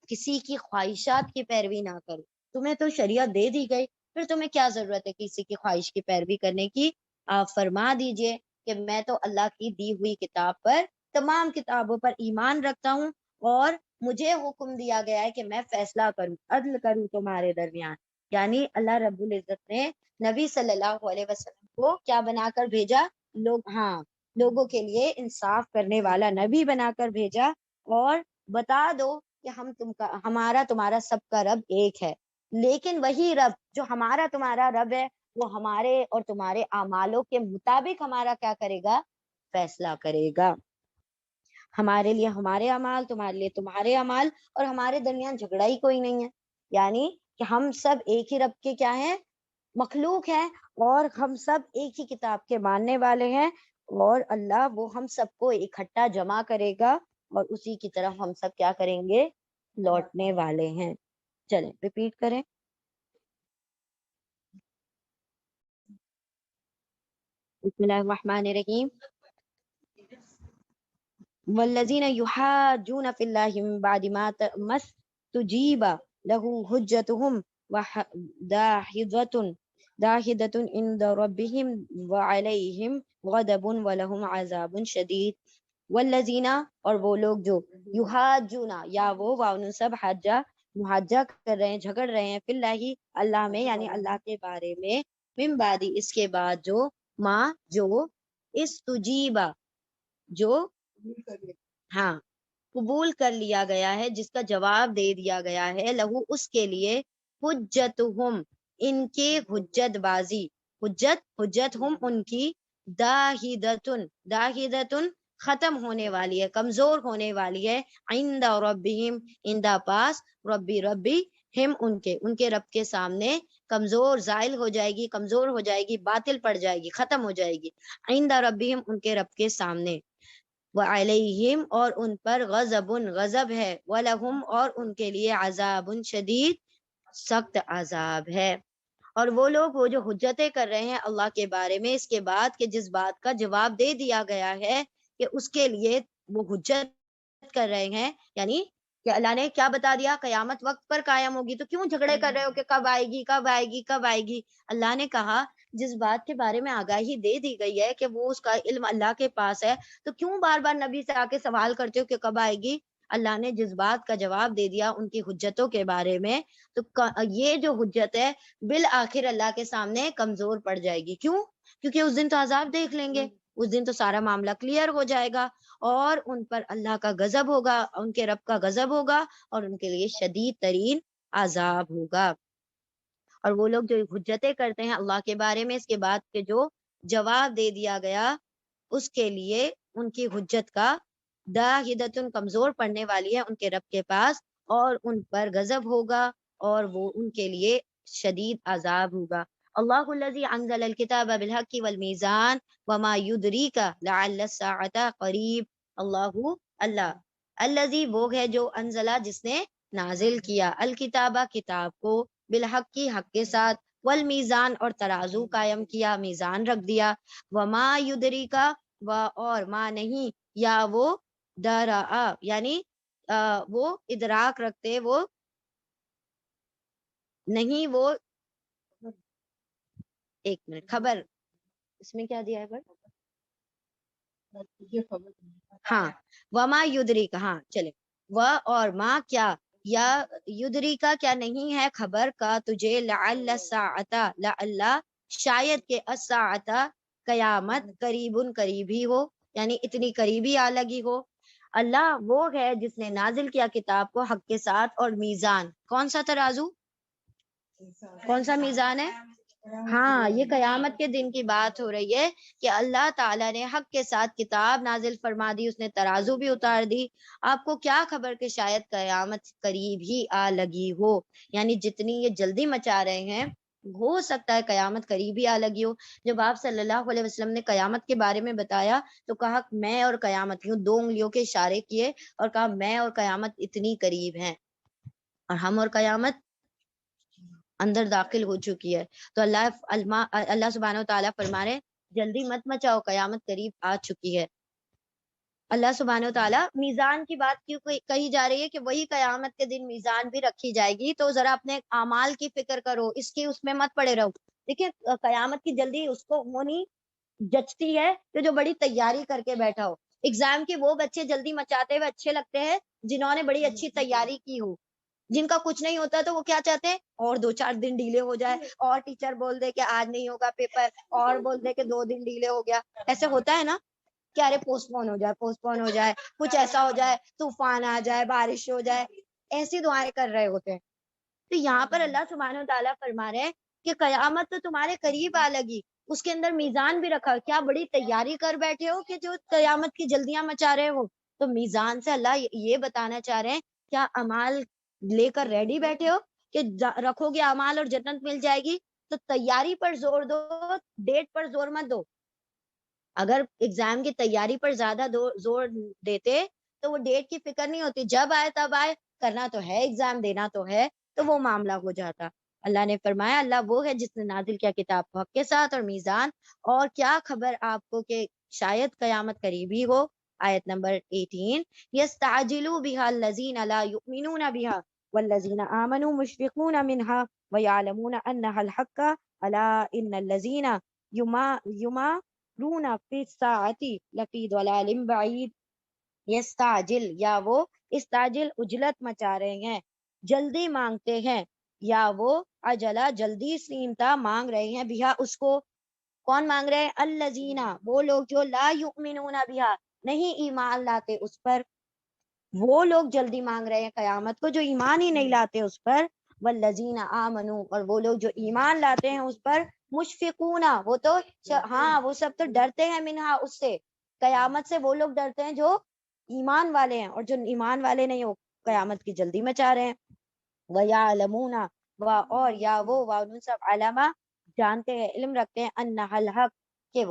[SPEAKER 1] کسی کی خواہشات کی پیروی نہ کرو، تمہیں تو شریعت دے دی گئی، پھر تمہیں کیا ضرورت ہے کسی کی خواہش کی پیروی کرنے کی، آپ فرما دیجئے کہ میں تو اللہ کی دی ہوئی کتاب پر، تمام کتابوں پر ایمان رکھتا ہوں، اور مجھے حکم دیا گیا ہے کہ میں فیصلہ کروں، عدل کروں تمہارے درمیان، یعنی اللہ رب العزت نے نبی صلی اللہ علیہ وسلم کو کیا بنا کر بھیجا، لوگوں کے لیے انصاف کرنے والا نبی بنا کر بھیجا، اور بتا دو کہ ہمارا تمہارا سب کا رب ایک ہے، لیکن وہی رب جو ہمارا تمہارا رب ہے وہ ہمارے اور تمہارے اعمالوں کے مطابق ہمارا کیا کرے گا، فیصلہ کرے گا، ہمارے لیے ہمارے اعمال، تمہارے لیے تمہارے اعمال، اور ہمارے درمیان جھگڑا ہی کوئی نہیں ہے، یعنی کہ ہم سب ایک ہی رب کے کیا ہیں، مخلوق ہیں، اور ہم سب ایک ہی کتاب کے ماننے والے ہیں، اور اللہ وہ ہم سب کو اکٹھا جمع کرے گا، اور اسی کی طرف ہم سب کیا کریں گے، لوٹنے والے ہیں، چلیں ریپیٹ کریں، بسم اللہ الرحمن الرحیم، والذین یحاجون فی اللہ من بعد ما استجیب له حجتهم داحضۃ عند ربهم وعلیہم غضب ولہم عذاب شدید، والذین اور وہ لوگ جو یحاجون یا وہ واو سب حاجہ محاجہ کر رہے ہیں، جھگڑ رہے ہیں، فی اللہ اللہ میں، یعنی اللہ کے بارے میں، من بعد اس کے بعد جو ما جو استجیبا جو ہاں قبول کر لیا گیا ہے، جس کا جواب دے دیا گیا ہے، لہو اس کے لیے، حجتہم ان کی حجت بازی، حجت ہم ان کی، داہدتن ختم ہونے والی ہے، کمزور ہونے والی ہے، عند ربہم اندہ پاس، ربی ہم ان کے رب کے سامنے کمزور زائل ہو جائے گی، کمزور ہو جائے گی، باطل پڑ جائے گی، ختم ہو جائے گی، عند ربہم ان کے رب کے سامنے، وعلیہم اور ان پر غضب ہے، ولہم اور ان کے لیے عذاب شدید سخت عذاب ہے، اور وہ لوگ وہ جو حجتیں کر رہے ہیں اللہ کے بارے میں اس کے بعد کہ جس بات کا جواب دے دیا گیا ہے کہ اس کے لیے وہ حجت کر رہے ہیں، یعنی کہ اللہ نے کیا بتا دیا، قیامت وقت پر قائم ہوگی، تو کیوں جھگڑے کر رہے ہو کہ کب آئے گی کب آئے گی کب آئے گی، اللہ نے کہا جس بات کے بارے میں آگاہی دے دی گئی ہے کہ وہ اس کا علم اللہ کے پاس ہے، تو کیوں بار بار نبی سے آ کے سوال کرتے ہو کہ کب آئے گی، اللہ نے جس بات کا جواب دے دیا ان کی حجتوں کے بارے میں، تو یہ جو حجت ہے بالآخر اللہ کے سامنے کمزور پڑ جائے گی، کیوں، کیونکہ اس دن تو عذاب دیکھ لیں گے، اس دن تو سارا معاملہ کلیئر ہو جائے گا، اور ان پر اللہ کا غضب ہوگا، ان کے رب کا غضب ہوگا، اور ان کے لیے شدید ترین عذاب ہوگا، اور وہ لوگ جو حجتیں کرتے ہیں اللہ کے بارے میں اس کے بعد کہ جو جواب دے دیا گیا اس کے لیے ان کی حجت کا داہدتن کمزور پڑنے والی ہے ان کے رب کے پاس، اور ان پر غضب ہوگا اور وہ ان کے لیے شدید عذاب ہوگا۔ اللہ الذی انزل الکتاب بالحق والمیزان وما یدریک لعل الساعۃ قریب۔ اللہ الذی وہ ہے جو انزلہ جس نے نازل کیا، الکتابہ کتاب کو، بالحق کی حق کے ساتھ، والمیزان اور ترازو قائم کیا، میزان رکھ دیا، وما یدریکا و اور ما نہیں، یا وہ درا یعنی وہ ادراک رکھتے، وہ نہیں، وہ ایک منٹ خبر اس میں کیا دیا ہے ہاں وما یدریکا، ہاں چلے، و اور ما کیا، یا یدریکا کیا نہیں ہے خبر کا تجھے، لعل الساعۃ لعل شاید کہ الساعۃ قیامت قریبن قریبی ہو، یعنی اتنی قریبی آ لگی ہو۔ اللہ وہ ہے جس نے نازل کیا کتاب کو حق کے ساتھ، اور میزان کون سا ترازو، کون سا میزان ہے؟ ہاں یہ قیامت کے دن کی بات ہو رہی ہے کہ اللہ تعالیٰ نے حق کے ساتھ کتاب نازل فرما دی، اس نے ترازو بھی اتار دی۔ آپ کو کیا خبر کہ شاید قیامت قریب ہی آ لگی ہو، یعنی جتنی یہ جلدی مچا رہے ہیں ہو سکتا ہے قیامت قریب ہی آ لگی ہو۔ جب آپ صلی اللہ علیہ وسلم نے قیامت کے بارے میں بتایا تو کہا میں اور قیامت، یوں دو انگلیوں کے اشارے کیے اور کہا میں اور قیامت اتنی قریب ہیں، اور ہم اور قیامت اندر داخل ہو چکی ہے۔ تو اللہ سبحانہ و تعالیٰ فرما رہے جلدی مت مچاؤ، قیامت قریب آ چکی ہے۔ اللہ سبحانہ و تعالیٰ میزان کی بات کیوں کہی جا رہی ہے کہ وہی قیامت کے دن میزان بھی رکھی جائے گی، تو ذرا اپنے اعمال کی فکر کرو، اس میں مت پڑے رہو۔ دیکھیں قیامت کی جلدی اس کو وہ نہیں جچتی ہے کہ جو بڑی تیاری کر کے بیٹھا ہو۔ ایگزام کے وہ بچے جلدی مچاتے ہوئے اچھے لگتے ہیں جنہوں نے بڑی اچھی تیاری کی ہو، جن کا کچھ نہیں ہوتا تو وہ کیا چاہتے ہیں، اور 2-4 دن ڈیلے ہو جائے، اور ٹیچر بول دے کہ آج نہیں ہوگا پیپر، اور بول دے کہ 2 دن ڈیلے ہو گیا۔ ایسے ہوتا ہے نا کہ ارے پوسٹ پون ہو جائے، کچھ ایسا ہو جائے، طوفان آ جائے، بارش ہو جائے، ایسی دعائیں کر رہے ہوتے ہیں۔ تو یہاں پر اللہ سبحانہ و تعالیٰ فرما رہے ہیں کہ قیامت تو تمہارے قریب آ لگی، اس کے اندر میزان بھی رکھا، کیا بڑی تیاری کر بیٹھے ہو کہ جو قیامت کی جلدیاں مچا رہے ہو؟ تو میزان سے اللہ یہ بتانا چاہ رہے ہیں کیا اعمال لے کر ریڈی بیٹھے ہو کہ رکھو گے اعمال اور جنت مل جائے گی؟ تو تیاری پر زور دو، ڈیٹ پر زور مت دو۔ اگر ایگزام کی تیاری پر زیادہ زور دیتے تو وہ ڈیٹ کی فکر نہیں ہوتی، جب آئے تب آئے، کرنا تو ہے، ایگزام دینا تو ہے، تو وہ معاملہ ہو جاتا۔ اللہ نے فرمایا اللہ وہ ہے جس نے نازل کیا کتاب کو حق کے ساتھ اور میزان، اور کیا خبر آپ کو کہ شاید قیامت قریبی ہو۔ آیت نمبر 18 یستعجلوا بها الذین لا یؤمنون بها والذین آمنوا مشفقون منها ویعلمون انها الحق الا ان الذین یمارون فی الساعۃ لفی ضلال بعید۔ یستعجل یا وہ استعجل اجلت مچا رہے ہیں، جلدی مانگتے ہیں، یا وہ عجلہ جلدی سینتا مانگ رہے ہیں، بہا اس کو، کون مانگ رہے ہیں؟ الذین وہ لوگ جو لا یؤمنون بہا نہیں ایمان لاتے اس پر، وہ لوگ جلدی مانگ رہے ہیں قیامت کو جو ایمان ہی نہیں لاتے اس پر، والذین آمنوا اور وہ لوگ جو ایمان لاتے ہیں اس پر، مشفقون وہ تو ہاں وہ سب تو ڈرتے ہیں، منہا اس سے، قیامت سے وہ لوگ ڈرتے ہیں جو ایمان والے ہیں، اور جو ایمان والے نہیں وہ قیامت کی جلدی مچا رہے ہیں۔ وَيَعْلَمُونَ اور یا وہ ان سب علامہ جانتے ہیں، علم رکھتے ہیں، انہا الحق کہ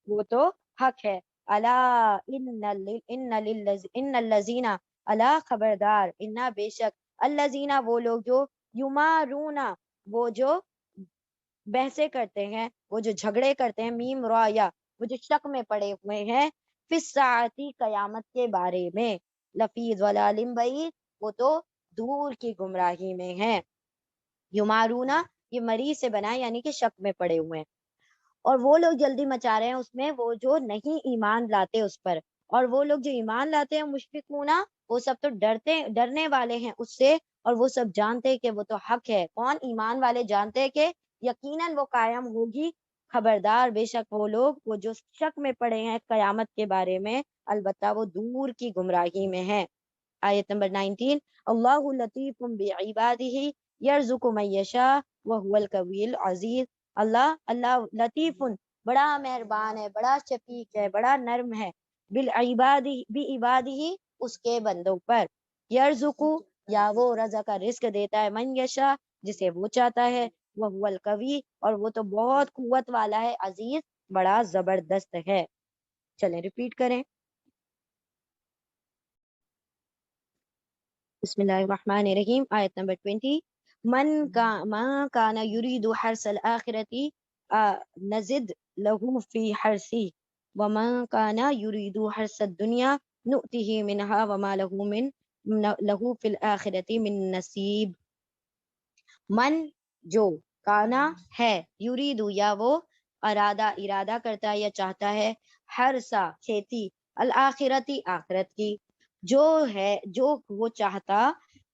[SPEAKER 1] وہ تو حق ہے، الا ان الذین الا خبردار، انا بے شک، الذین وہ لوگ جو یمارون وہ جو بحثیں کرتے ہیں، وہ جو جھگڑے کرتے ہیں، میم را یا وہ جو شک میں پڑے ہوئے ہیں، فی الساعۃ قیامت کے بارے میں، لفی ضلال بعید وہ تو دور کی گمراہی میں ہیں۔ یمارونا یہ مری سے بنا یعنی کہ شک میں پڑے ہوئے ہیں، اور وہ لوگ جلدی مچا رہے ہیں اس میں وہ جو نہیں ایمان لاتے اس پر، اور وہ لوگ جو ایمان لاتے ہیں مشفقونا وہ سب تو ڈرنے والے ہیں اس سے، اور وہ سب جانتے ہیں کہ وہ تو حق ہے، کون؟ ایمان والے جانتے ہیں کہ یقیناً وہ قائم ہوگی، خبردار بے شک وہ لوگ وہ جو شک میں پڑے ہیں قیامت کے بارے میں، البتہ وہ دور کی گمراہی میں ہیں۔ آیت نمبر 19 اللہ لطیف بعبادہ یرزق من یشاء وهو القوی العزیز، اللہ لطیف، بڑا مہربان ہے، بڑا شفیق ہے، بڑا نرم ہے، بالعباد بعبادہ، اس کے بندوں پر، یرزقو، یا وہ رزق کا رزق دیتا ہے، من یشاء، جسے وہ چاہتا ہے، وہو القوی، اور وہ تو بہت قوت والا ہے، عزیز، بڑا زبردست ہے۔ چلیں ریپیٹ کریں، بسم اللہ الرحمن الرحیم، آیت نمبر 20، ما کان یرید حرث الآخرتی نزد له فی حرثی، وما کان یرید حرث الدنیا نؤتہ منہا وما له فی الآخرتی من نصیب۔ من، جو، کانا، ہے، یریدو، یا وہ، ارادہ کرتا ہے یا چاہتا ہے، حرثا، کھیتی، الآخرتی، آخرت کی، جو ہے، جو وہ چاہتا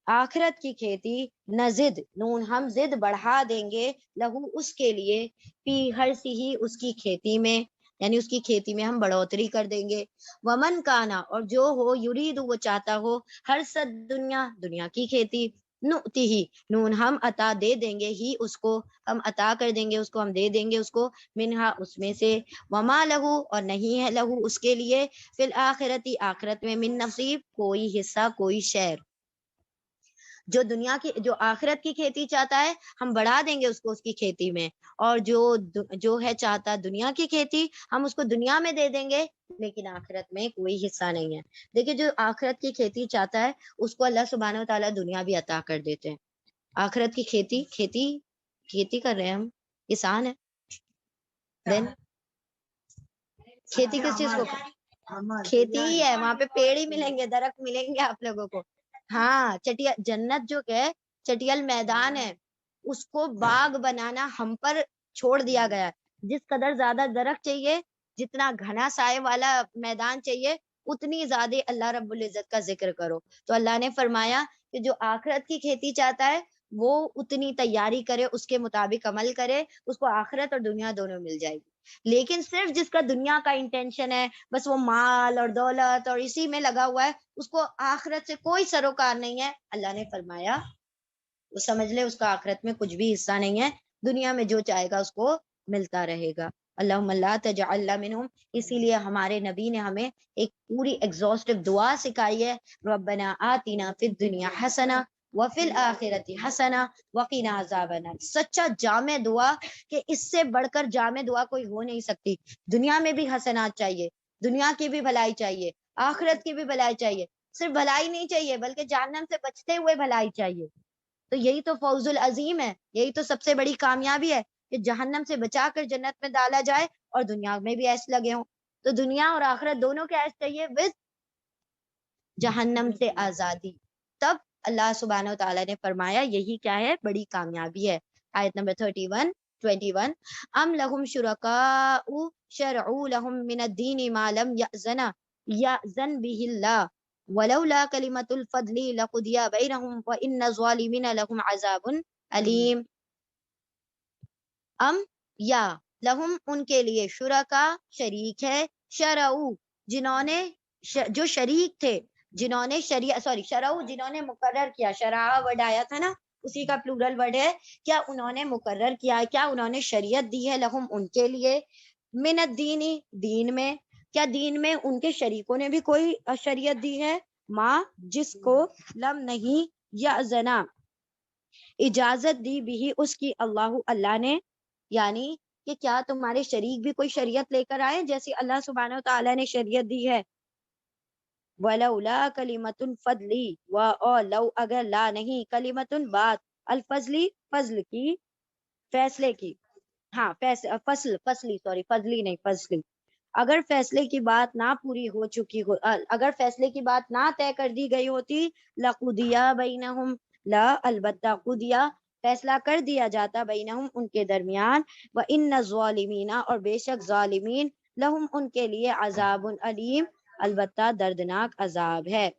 [SPEAKER 1] آخرت کی کھیتی، نزد، نون ہم زد بڑھا دیں گے، لہو، اس کے لیے، فی حرثی، اس کی کھیتی میں، یعنی اس کی کھیتی میں ہم بڑھوتری کر دیں گے، ومن کانا، اور جو ہو، یریدو، وہ چاہتا ہو، حرث الدنیا، دنیا کی کھیتی، نؤتی ہی، نون ہم عطا دے دیں گے، ہی اس کو، ہم عطا کر دیں گے اس کو، ہم دے دیں گے اس کو، منہا، اس میں سے، وما لہو، اور نہیں ہے، لہو، اس کے لیے، فی الآخرتی، آخرت میں، من نصیب، کوئی حصہ، کوئی شیئر۔ جو دنیا کی، جو آخرت کی کھیتی چاہتا ہے، ہم بڑھا دیں گے اس کو اس کی کھیتی میں، اور جو ہے چاہتا دنیا کی کھیتی، ہم اس کو دنیا میں دے دیں گے، لیکن آخرت میں کوئی حصہ نہیں ہے۔ دیکھیں، جو آخرت کی کھیتی چاہتا ہے، اس کو اللہ سبحانہ و تعالیٰ دنیا بھی عطا کر دیتے ہیں۔ آخرت کی کھیتی کر رہے ہیں ہم، کسان ہے، دین کھیتی کس چیز کو، کھیتی ہی ہے، وہاں پہ پیڑ ہی ملیں گے، درخت ملیں گے آپ لوگوں کو۔ ہاں، جنت جو ہے چٹیل میدان ہے، اس کو باغ بنانا ہم پر چھوڑ دیا گیا۔ جس قدر زیادہ درخت چاہیے، جتنا گھنا سائے والا میدان چاہیے، اتنی زیادہ اللہ رب العزت کا ذکر کرو۔ تو اللہ نے فرمایا کہ جو آخرت کی کھیتی چاہتا ہے، وہ اتنی تیاری کرے، اس کے مطابق عمل کرے، اس کو آخرت اور دنیا دونوں مل جائے گی۔ لیکن صرف جس کا دنیا کا انٹینشن ہے، بس وہ مال اور دولت اور اسی میں لگا ہوا ہے، اس کو آخرت سے کوئی سروکار نہیں ہے، اللہ نے فرمایا وہ سمجھ لے اس کا آخرت میں کچھ بھی حصہ نہیں ہے، دنیا میں جو چاہے گا اس کو ملتا رہے گا۔ اللہم لا تجعلنا منہم، اسی لیے ہمارے نبی نے ہمیں ایک پوری ایگزاسٹو دعا سکھائی ہے، ربنا آتنا فی الدنیا حسنہ وفی الآخرۃ حسنہ وقنا عذاب النار۔ سچا جامع دعا، کہ اس سے بڑھ کر جامع دعا کوئی ہو نہیں سکتی۔ دنیا میں بھی حسنات چاہیے، دنیا کی بھی بھلائی چاہیے، آخرت کی بھی بھلائی چاہیے، صرف بھلائی نہیں چاہیے بلکہ جہنم سے بچتے ہوئے بھلائی چاہیے۔ تو یہی تو فوز العظیم ہے، یہی تو سب سے بڑی کامیابی ہے، کہ جہنم سے بچا کر جنت میں ڈالا جائے، اور دنیا میں بھی ایسے لگے ہوں۔ تو دنیا اور آخرت دونوں کے ایسے چاہیے، وذ جہنم سے آزادی۔ تب اللہ سبحانہ و تعالیٰ نے فرمایا یہی کیا ہے، بڑی کامیابی ہے۔ آیت نمبر 21، ام لہم شرکاء شرعوا لہم من الدین ما لم یأذن بہ اللہ ولولا کلمۃ الفضل لقضی بینہم وان الظالمین لہم عذاب علیم۔ ام، یا، لہم، ان کے لیے، شرکا، شریک ہے، شرعوا، جنہوں نے، جو شریک تھے، جنہوں نے شرعوا، جنہوں نے مقرر کیا، شرع ورڈ آیا تھا نا، اسی کا پلورل ورڈ ہے، کیا انہوں نے مقرر کیا، کیا انہوں نے شریعت دی ہے، لہم، ان کے لیے، من الدین، دین میں، کیا دین میں ان کے شریکوں نے بھی کوئی شریعت دی ہے، ماں، جس کو، لم، نہیں، یأذنا، اجازت دی بھی، اس کی، اللہ نے، یعنی کہ کیا تمہارے شریک بھی کوئی شریعت لے کر آئے جیسی اللہ سبحانہ و تعالیٰ نے شریعت دی ہے۔ وَلَوْلَا كَلِمَةٌ الْفَضْلِ، اور لو، اگر، لا نہیں، کلمتن، بات، الفضلی، فضل کی، فیصلے کی، ہاں، فضلی نہیں، فضلی، اگر فیصلے کی بات نہ پوری ہو چکی ہو، اگر فیصلے کی بات نہ طے کر دی گئی ہوتی، لَقُضِیَ بَیْنَہُم، لا، البتہ، قُضِیَ، فیصلہ کر دیا جاتا، بینہم، ان کے درمیان، وَإِنَّ الظَّالِمِینَ، اور بے شک ظالمین، لہم، ان کے لیے، عذاب علیم، البتہ دردناک عذاب ہے۔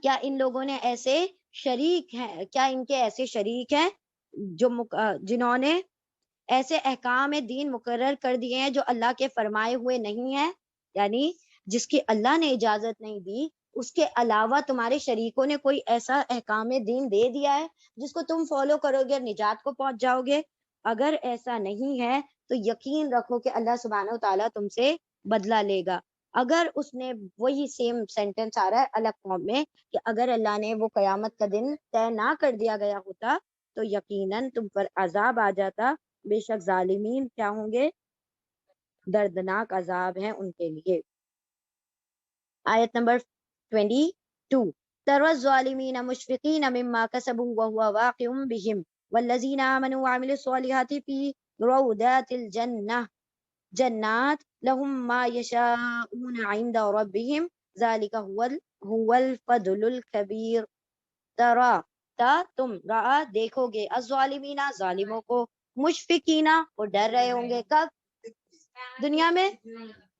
[SPEAKER 1] کیا ان لوگوں نے ایسے شریک ہیں، کیا ان کے ایسے شریک ہیں جو جنہوں نے ایسے احکام دین مقرر کر دیے ہیں جو اللہ کے فرمائے ہوئے نہیں ہیں، یعنی جس کی اللہ نے اجازت نہیں دی، اس کے علاوہ تمہارے شریکوں نے کوئی ایسا احکام دین دے دیا ہے جس کو تم فالو کرو گے اور نجات کو پہنچ جاؤ گے؟ اگر ایسا نہیں ہے تو یقین رکھو کہ اللہ سبحانہ و تعالیٰ تم سے بدلہ لے گا۔ اگر اس نے وہی سیم سینٹینس آ رہا ہے الگ فارم میں کہ اگر اللہ نے وہ قیامت کا دن طے نہ کر دیا گیا ہوتا تو یقیناً تم پر عذاب آ جاتا، بے شک ظالمین کیا ہوں گے؟ دردناک عذاب ہے ان کے لیے۔ آیت نمبر 22، تَرَى الظَّالِمِينَ مُشْفِقِينَ مِمَّا كَسَبُوا وَهُوَ وَاقِعٌ بِهِمْ وَالَّذِينَ آمَنُوا وَعَمِلُوا الصَّالِحَاتِ فِي رَوْضَاتِ الْجَنَّةِ جنات لهم ما يشاءون عند ربهم ذلك هو الفضل الكبير۔ ترى تا تم را دیکھو گے، الظالمین ظالموں کو، مشفقینا وہ ڈر رہے ہوں گے، کب؟ دنیا میں،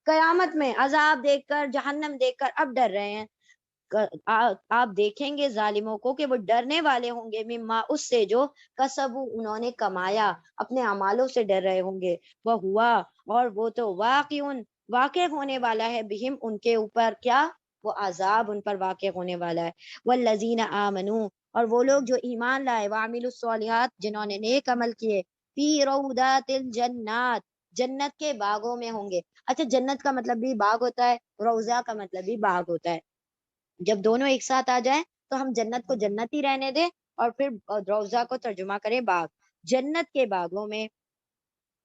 [SPEAKER 1] قیامت میں عذاب دیکھ کر، جہنم دیکھ کر اب ڈر رہے ہیں۔ آپ دیکھیں گے ظالموں کو کہ وہ ڈرنے والے ہوں گے، مما اس سے جو کسبو انہوں نے کمایا، اپنے اعمالوں سے ڈر رہے ہوں گے، وہ ہوا اور وہ تو واقع ہونے والا ہے، بہم ان کے اوپر، کیا؟ وہ عذاب ان پر واقع ہونے والا ہے۔ والذین آمنوا اور وہ لوگ جو ایمان لائے، وعملوا الصالحات جنہوں نے نیک عمل کیے، فی روضات الجنات جنت کے باغوں میں ہوں گے۔ اچھا، جنت کا مطلب بھی باغ ہوتا ہے، روضہ کا مطلب بھی باغ ہوتا ہے۔ جب دونوں ایک ساتھ آ جائیں تو ہم جنت کو جنت ہی رہنے دیں اور پھر روضہ کو ترجمہ کریں باغ۔ جنت کے باغوں میں،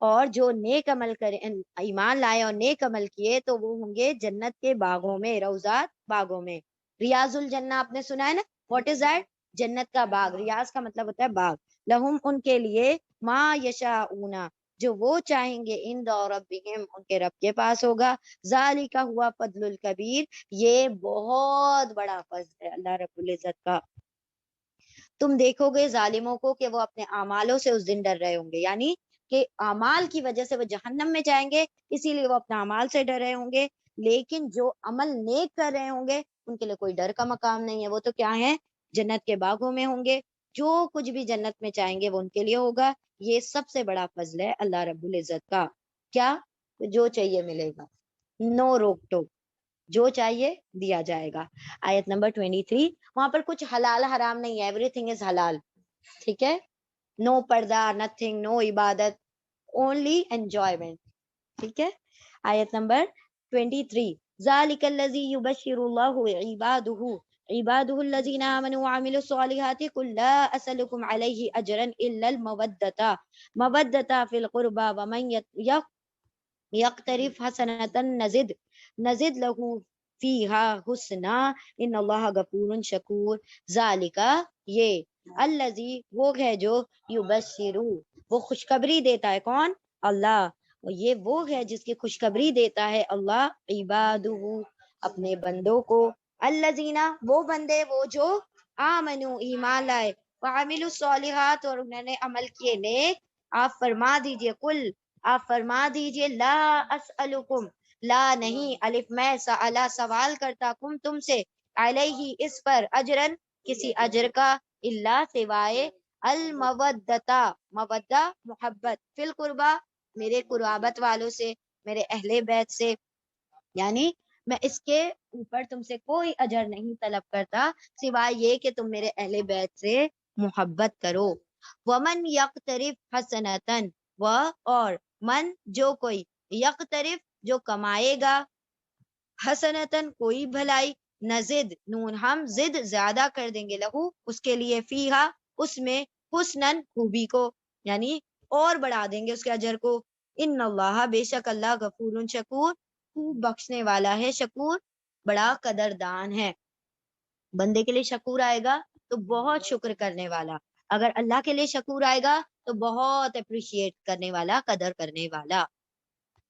[SPEAKER 1] اور جو نیک عمل کریں، ایمان لائے اور نیک عمل کیے تو وہ ہوں گے جنت کے باغوں میں، روضات باغوں میں۔ ریاض الجنہ آپ نے سنا ہے نا، واٹ از دیٹ؟ جنت کا باغ، ریاض کا مطلب ہوتا ہے باغ۔ لہم ان کے لیے، ما یشاؤون جو وہ چاہیں گے، عند ربہم ان کے رب کے پاس ہوگا، ذالک ہوا فضل الکبیر یہ بہت بڑا فضل ہے اللہ رب العزت کا۔ تم دیکھو گے ظالموں کو کہ وہ اپنے اعمالوں سے اس دن ڈر رہے ہوں گے، یعنی کہ اعمال کی وجہ سے وہ جہنم میں جائیں گے، اسی لیے وہ اپنے اعمال سے ڈر رہے ہوں گے۔ لیکن جو عمل نیک کر رہے ہوں گے ان کے لیے کوئی ڈر کا مقام نہیں ہے، وہ تو کیا ہے؟ جنت کے باغوں میں ہوں گے، جو کچھ بھی جنت میں چاہیں گے وہ ان کے لیے ہوگا۔ یہ سب سے بڑا فضل ہے اللہ رب العزت کا، کیا؟ جو چاہیے ملے گا، نو روک ٹوک، جو چاہیے دیا جائے گا۔ آیت نمبر 23، وہاں پر کچھ حلال حرام نہیں ہے، ایوری تھنگ از حلال، ٹھیک ہے؟ نو پردہ، نتھنگ، نو عبادت، اونلی انجوائمنٹ، ٹھیک ہے؟ آیت نمبر 23، ذالک الذی یبشر اللہ عبادہ الذین آمنوا وعملوا الصالحات قل لا اسألکم علیہ اجرا الا المودۃ فی القربى ومن یقترف حسنۃ نزد له فیہا حسنا ان اللہ غفور شکور۔ ذالک یہ، الذی وہ ہے جو، یبشرو وہ خوشخبری دیتا ہے، کون؟ اللہ۔ یہ وہ ہے جس کی خوشخبری دیتا ہے اللہ، عبادہ اپنے بندوں کو، الذین وہ بندے وہ جو، آمنو ایمان لائے، وعملوا الصالحات اور انہوں نے عمل کیے نیک۔ آپ فرما دیجئے، کل آپ فرما دیجئے، لا اسألکم لا نہیں، الف میں سألا سوال کرتا، کم تم سے، علیہ اس پر، اجرن کسی اجر کا، اللہ سوائے، المودتا مودہ محبت، فی القربہ میرے قرابت والوں سے، میرے اہل بیت سے، یعنی میں اس کے اوپر تم سے کوئی اجر نہیں طلب کرتا سوائے یہ کہ تم میرے اہل بیت سے محبت کرو۔ ومن یقترف حسنتن اور من جو کوئی، یقترف جو کمائے گا، حسنتن کوئی بھلائی، نزد نون ہم زد زیادہ کر دیں گے، لہو اس کے لیے، فیہا اس میں، حسنن خوبی کو، یعنی اور بڑھا دیں گے اس کے اجر کو۔ ان اللہ بے شک اللہ غفور شکور خوب بخشنے والا ہے، شکور بڑا قدردان ہے۔ بندے کے لیے شکور آئے گا تو بہت شکر کرنے والا، اگر اللہ کے لیے شکور آئے گا تو بہت اپریشیٹ کرنے والا، قدر کرنے والا۔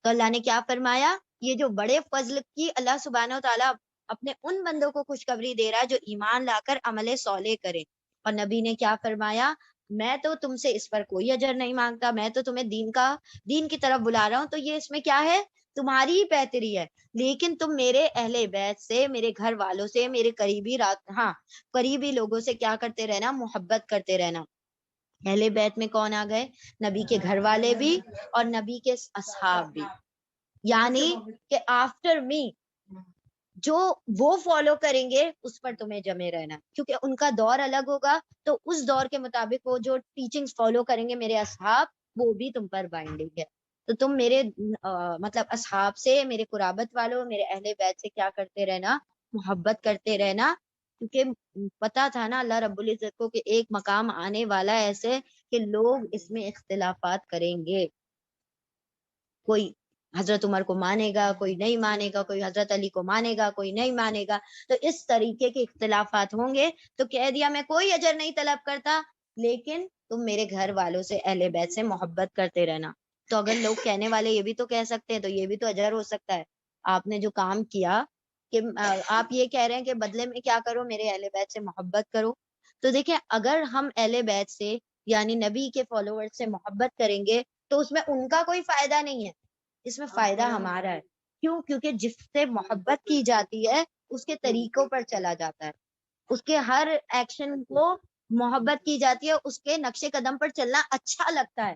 [SPEAKER 1] تو اللہ نے کیا فرمایا؟ یہ جو بڑے فضل کی اللہ سبحانہ و تعالیٰ اپنے ان بندوں کو خوشخبری دے رہا ہے جو ایمان لا کر عمل صالح کریں، اور نبی نے کیا فرمایا؟ میں تو تم سے اس پر کوئی اجر نہیں مانگتا، میں تو تمہیں دین کی طرف بلا رہا ہوں، تو یہ اس میں کیا ہے؟ تمہاری ہی بہتری ہے، لیکن تم میرے اہل بیت سے، میرے گھر والوں سے، میرے قریبی لوگوں سے کیا کرتے رہنا؟ محبت کرتے رہنا۔ اہل بیت میں کون آ گئے؟ نبی کے گھر والے بھی اور نبی کے اصحاب بھی، یعنی کہ آفٹر می جو وہ فالو کریں گے اس پر تمہیں جمے رہنا ہے، کیونکہ ان کا دور الگ ہوگا، تو اس دور کے مطابق وہ جو ٹیچنگز فالو کریں گے میرے اصحاب، وہ بھی تم پر بائنڈنگ ہے۔ تو تم میرے مطلب اصحاب سے، میرے قرابت والوں، میرے اہل بیت سے کیا کرتے رہنا؟ محبت کرتے رہنا، کیونکہ پتا تھا نا اللہ رب العزت کو کہ ایک مقام آنے والا ہے ایسے کہ لوگ اس میں اختلافات کریں گے، کوئی حضرت عمر کو مانے گا، کوئی نہیں مانے گا، کوئی حضرت علی کو مانے گا، کوئی نہیں مانے گا، تو اس طریقے کے اختلافات ہوں گے۔ تو کہہ دیا میں کوئی اجر نہیں طلب کرتا، لیکن تم میرے گھر والوں سے، اہل بیت سے محبت کرتے رہنا۔ تو اگر لوگ کہنے والے یہ بھی تو کہہ سکتے ہیں، تو یہ بھی تو اجر ہو سکتا ہے، آپ نے جو کام کیا، کہ آپ یہ کہہ رہے ہیں کہ بدلے میں کیا کرو؟ میرے اہل بیت سے محبت کرو۔ تو دیکھیں، اگر ہم اہل بیت سے یعنی نبی کے فالوور سے محبت کریں گے تو اس میں ان کا کوئی فائدہ نہیں ہے، اس میں فائدہ ہمارا ہے۔ کیوں؟ کیونکہ جس سے محبت کی جاتی ہے اس کے طریقوں پر چلا جاتا ہے، اس کے ہر ایکشن کو محبت کی جاتی ہے، اس کے نقش قدم پر چلنا اچھا لگتا ہے۔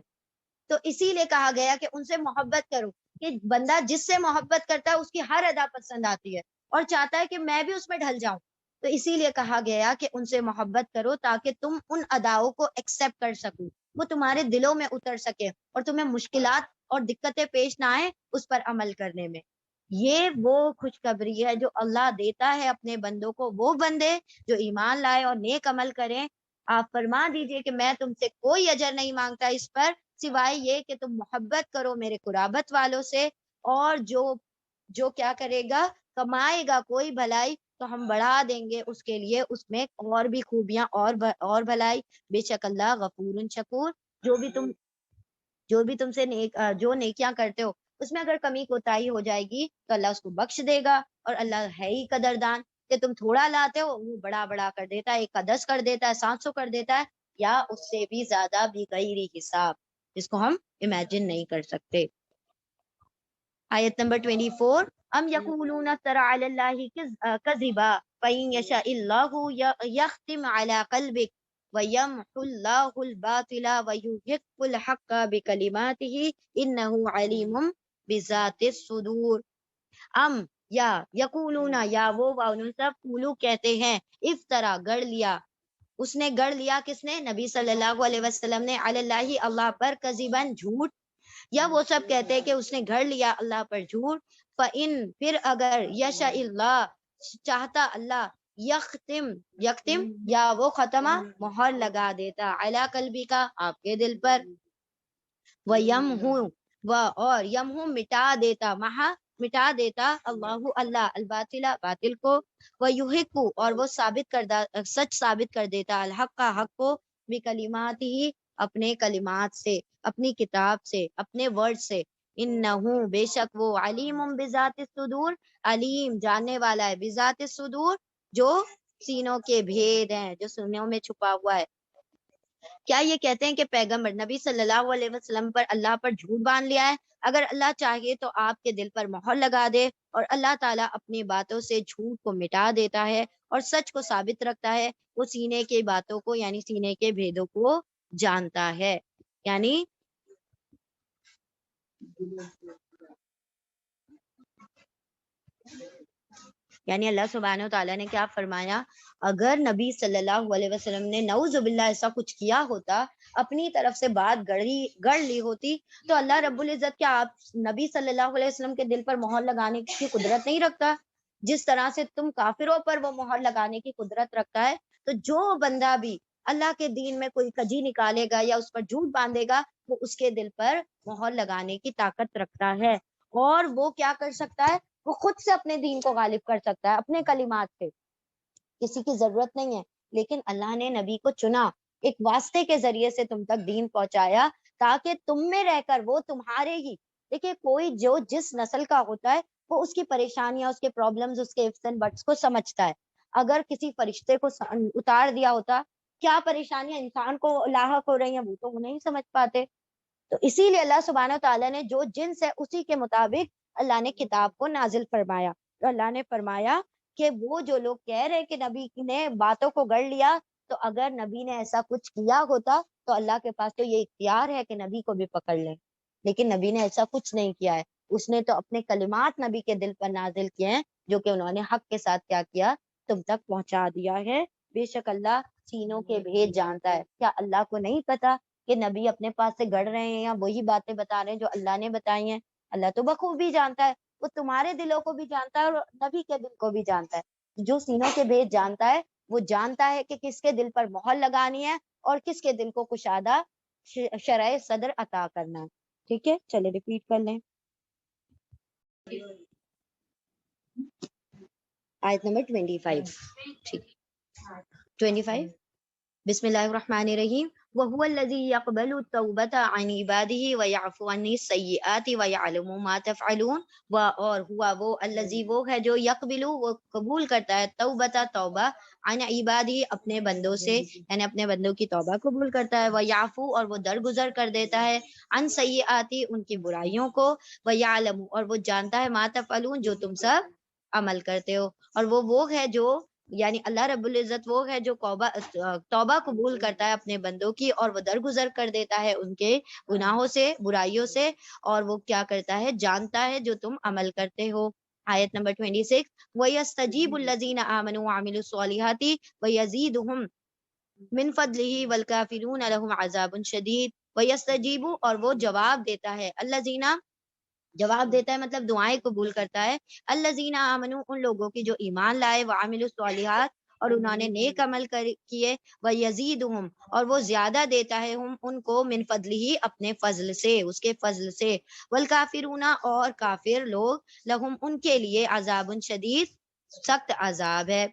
[SPEAKER 1] تو اسی لیے کہا گیا کہ ان سے محبت کرو، کہ بندہ جس سے محبت کرتا ہے اس کی ہر ادا پسند آتی ہے اور چاہتا ہے کہ میں بھی اس میں ڈھل جاؤں۔ تو اسی لیے کہا گیا کہ ان سے محبت کرو تاکہ تم ان اداؤں کو ایکسپٹ کر سکو، وہ تمہارے دلوں میں اتر سکے اور تمہیں مشکلات اور دقتیں پیش نہ آئے اس پر عمل کرنے میں۔ یہ وہ خوشخبری ہے جو اللہ دیتا ہے اپنے بندوں کو، وہ بندے جو ایمان لائے اور نیک عمل کریں۔ آپ فرما دیجئے کہ میں تم سے کوئی اجر نہیں مانگتا اس پر، سوائے یہ کہ تم محبت کرو میرے قرابت والوں سے، اور جو کیا کرے گا، کمائے گا کوئی بھلائی تو ہم بڑھا دیں گے اس کے لیے اس میں اور بھی خوبیاں اور بھلائی۔ بے شک اللہ غفور شکور، جو بھی تم سے جو نیکیاں کرتے ہو اس میں اگر کمی کوتاہی ہو جائے گی تو اللہ اس کو بخش دے گا، اور اللہ ہے ہی قدردان، کہ تم تھوڑا لاتے ہو وہ بڑا بڑا کر دیتا ہے، 1 کا 10 کر دیتا ہے، 700 کر دیتا ہے، یا اس سے بھی زیادہ بغیر حساب، جس کو ہم امیجن نہیں کر سکتے۔ آیت نمبر 24، ام یقولون افترى علی اللہ کذبا فإن یشاء اللہ یختم علی قلبک ویمحو اللہ الباطل ویحق الحق بکلماتہ انہ علیم بذات الصدور۔ ام یا یقولون، یا وہ سب قولو کہتے ہیں، افطرا گڑ لیا، اس نے گڑ لیا، کس نے؟ نبی صلی اللہ علیہ وسلم نے، علی اللہ اللہ پر، کذبن جھوٹ، یا وہ سب کہتے ہیں کہ اس نے گھڑ لیا اللہ پر جھوٹ، فَإِن پھر اگر، یشاء اللہ چاہتا اللہ، یختم یا وہ ختمہ مہر لگا دیتا، علی قلبی کا آپ کے دل پر، وَيَمْحُ اور یمحو مٹا دیتا اللہ الباطلہ باطل کو، وَيُحِقُّ اور وہ سچ ثابت کر دیتا، الحق کا حق کو، بکلماتہ اپنے کلمات سے، اپنی کتاب سے، اپنے ورڈ سے، انہو بے شک وہ، علیم بذات الصدور علیم جاننے والا ہے، بذات الصدور جو سینوں کے بھید ہیں، جو سینوں میں چھپا ہوا ہے۔ کیا یہ کہتے ہیں کہ پیغمبر نبی صلی اللہ علیہ وسلم پر اللہ پر جھوٹ باندھ لیا ہے؟ اگر اللہ چاہیے تو آپ کے دل پر مہر لگا دے، اور اللہ تعالیٰ اپنی باتوں سے جھوٹ کو مٹا دیتا ہے اور سچ کو ثابت رکھتا ہے، وہ سینے کی باتوں کو یعنی سینے کے بھیدوں کو جانتا ہے۔ یعنی اللہ سبحانہ و تعالیٰ نے کیا فرمایا، اگر نبی صلی اللہ علیہ وسلم نے نعوذ باللہ ایسا کچھ کیا ہوتا، اپنی طرف سے بات گڑ لی ہوتی، تو اللہ رب العزت کیا آپ نبی صلی اللہ علیہ وسلم کے دل پر مہر لگانے کی قدرت نہیں رکھتا؟ جس طرح سے تم کافروں پر وہ مہر لگانے کی قدرت رکھتا ہے، تو جو بندہ بھی اللہ کے دین میں کوئی کجی نکالے گا یا اس پر جھوٹ باندھے گا، وہ اس کے دل پر مہر لگانے کی طاقت رکھتا ہے، اور وہ کیا کر سکتا ہے؟ وہ خود سے اپنے دین کو غالب کر سکتا ہے اپنے کلمات سے، کسی کی ضرورت نہیں ہے۔ لیکن اللہ نے نبی کو چنا، ایک واسطے کے ذریعے سے تم تک دین پہنچایا، تاکہ تم میں رہ کر وہ تمہارے ہی، دیکھیں کوئی جو جس نسل کا ہوتا ہے وہ اس کی پریشانیاں، اس کے پرابلمز، اس کے ifs and buts کو سمجھتا ہے۔ اگر کسی فرشتے کو اتار دیا ہوتا، کیا پریشانیاں انسان کو لاحق ہو رہی ہیں وہ تو وہ نہیں سمجھ پاتے۔ تو اسی لیے اللہ سبحانہ تعالیٰ نے جو جنس ہے اسی کے مطابق اللہ نے کتاب کو نازل فرمایا۔ تو اللہ نے فرمایا کہ وہ جو لوگ کہہ رہے کہ نبی نے باتوں کو گڑھ لیا، تو اگر نبی نے ایسا کچھ کیا ہوتا تو اللہ کے پاس تو یہ اختیار ہے کہ نبی کو بھی پکڑ لیں، لیکن نبی نے ایسا کچھ نہیں کیا ہے، اس نے تو اپنے کلمات نبی کے دل پر نازل کیے ہیں جو کہ انہوں نے حق کے ساتھ کیا کیا، تم تک پہنچا دیا ہے۔ بے شک اللہ سینوں کے بھید جانتا ہے۔ کیا اللہ کو نہیں پتا کہ نبی اپنے پاس سے گڑھ رہے ہیں یا وہی باتیں بتا رہے ہیں جو اللہ نے بتائی ہیں؟ اللہ تو بخوبی جانتا ہے، وہ تمہارے دلوں کو بھی جانتا ہے اور نبی کے دل کو بھی جانتا ہے۔ جو سینوں کے بھید جانتا ہے وہ جانتا ہے کہ کس کے دل پر مہر لگانی ہے اور کس کے دل کو کشادہ شرح صدر عطا کرنا ہے۔ ٹھیک ہے، چلے ریپیٹ کر لیں آیت نمبر 25۔ ٹھیک، 25۔ بسم اللہ الرحمن الرحیم۔ وَهُوَ الَّذِي يَقْبَلُ التَّوْبَةَ عَنْ عِبَادِهِ وَيَعْفُو عَنِ السَّيِّئَاتِ وَيَعْلَمُ مَا تَفْعَلُونَ۔ اور ہوا وہ الذی وہ ہے جو یقبلو وہ قبول کرتا ہے توبۃ توبہ عن عبادہ اپنے بندوں سے، یعنی اپنے بندوں کی توبہ قبول کرتا ہے، وَيَعْفُو اور وہ درگزر کر دیتا ہے، عن سیئات ان کی برائیوں کو، وَيَعْلَمُ اور وہ جانتا ہے ما تفعلون جو تم سب عمل کرتے ہو۔ اور وہ ہے جو یعنی اللہ رب العزت وہ ہے جو توبہ قبول کرتا ہے اپنے بندوں کی اور وہ درگزر کر دیتا ہے ان کے گناہوں سے، برائیوں سے، اور وہ کیا کرتا ہے، جانتا ہے جو تم عمل کرتے ہو۔ آیت نمبر 26۔ وَيَسْتَجِيبُ الَّذِينَ آمَنُوا وَعَمِلُوا الصَّالِحَاتِ وَيَزِيدُهُم مِّن فَضْلِهِ وَالْكَافِرُونَ لَهُمْ عَذَابٌ شَدِيدٌ۔ وَيَسْتَجِيبُ اور وہ جواب دیتا ہے، الَّذِينَ جواب دیتا ہے مطلب دعائیں قبول کرتا ہے، الذین آمنوا ان لوگوں کی جو ایمان لائے، وعملوا الصالحات اور انہوں نے نیک عمل کیے، ویزیدہم اور وہ زیادہ دیتا ہے ہم ان کو، من فضلہ اپنے فضل سے، اس کے فضل سے، والکافرون اور کافر لوگ، لہم ان کے لیے عذاب شدید سخت عذاب ہے۔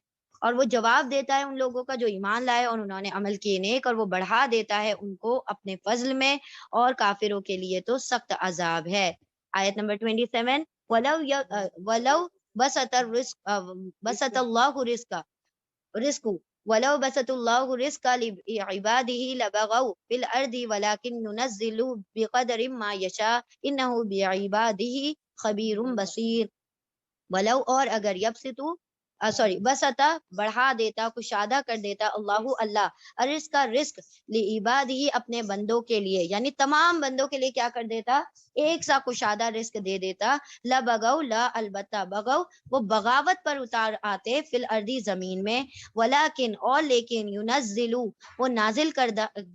[SPEAKER 1] اور وہ جواب دیتا ہے ان لوگوں کا جو ایمان لائے اور انہوں نے عمل کیے نیک، اور وہ بڑھا دیتا ہے ان کو اپنے فضل میں، اور کافروں کے لیے تو سخت عذاب ہے۔ آیت نمبر 27۔ وَلَوْ بَسَطَ اللَّهُ رِزْقَ وَلَوْ بَسَطَ اللَّهُ رِزْقَ لِعِبَادِهِ لَبَغَوْا فِي الْأَرْضِ وَلَكِنْ يُنَزِّلُ بِقَدَرٍ مَا يَشَاءُ إِنَّهُ بِعِبَادِهِ خَبِيرٌ بَصِيرٌ۔ ولو اور اگر بسطا بڑھا دیتا، کشادہ کر دیتا، اللہ الرزق کا رزق لعبادہ اپنے بندوں کے لیے، یعنی تمام بندوں کے لیے کیا کر دیتا، ایک سا کشادہ رزق دے دیتا، لبغوا لا البتہ بغو وہ بغاوت پر اتار آتے، فی الارض زمین میں، ولیکن اور لیکن ینزل وہ نازل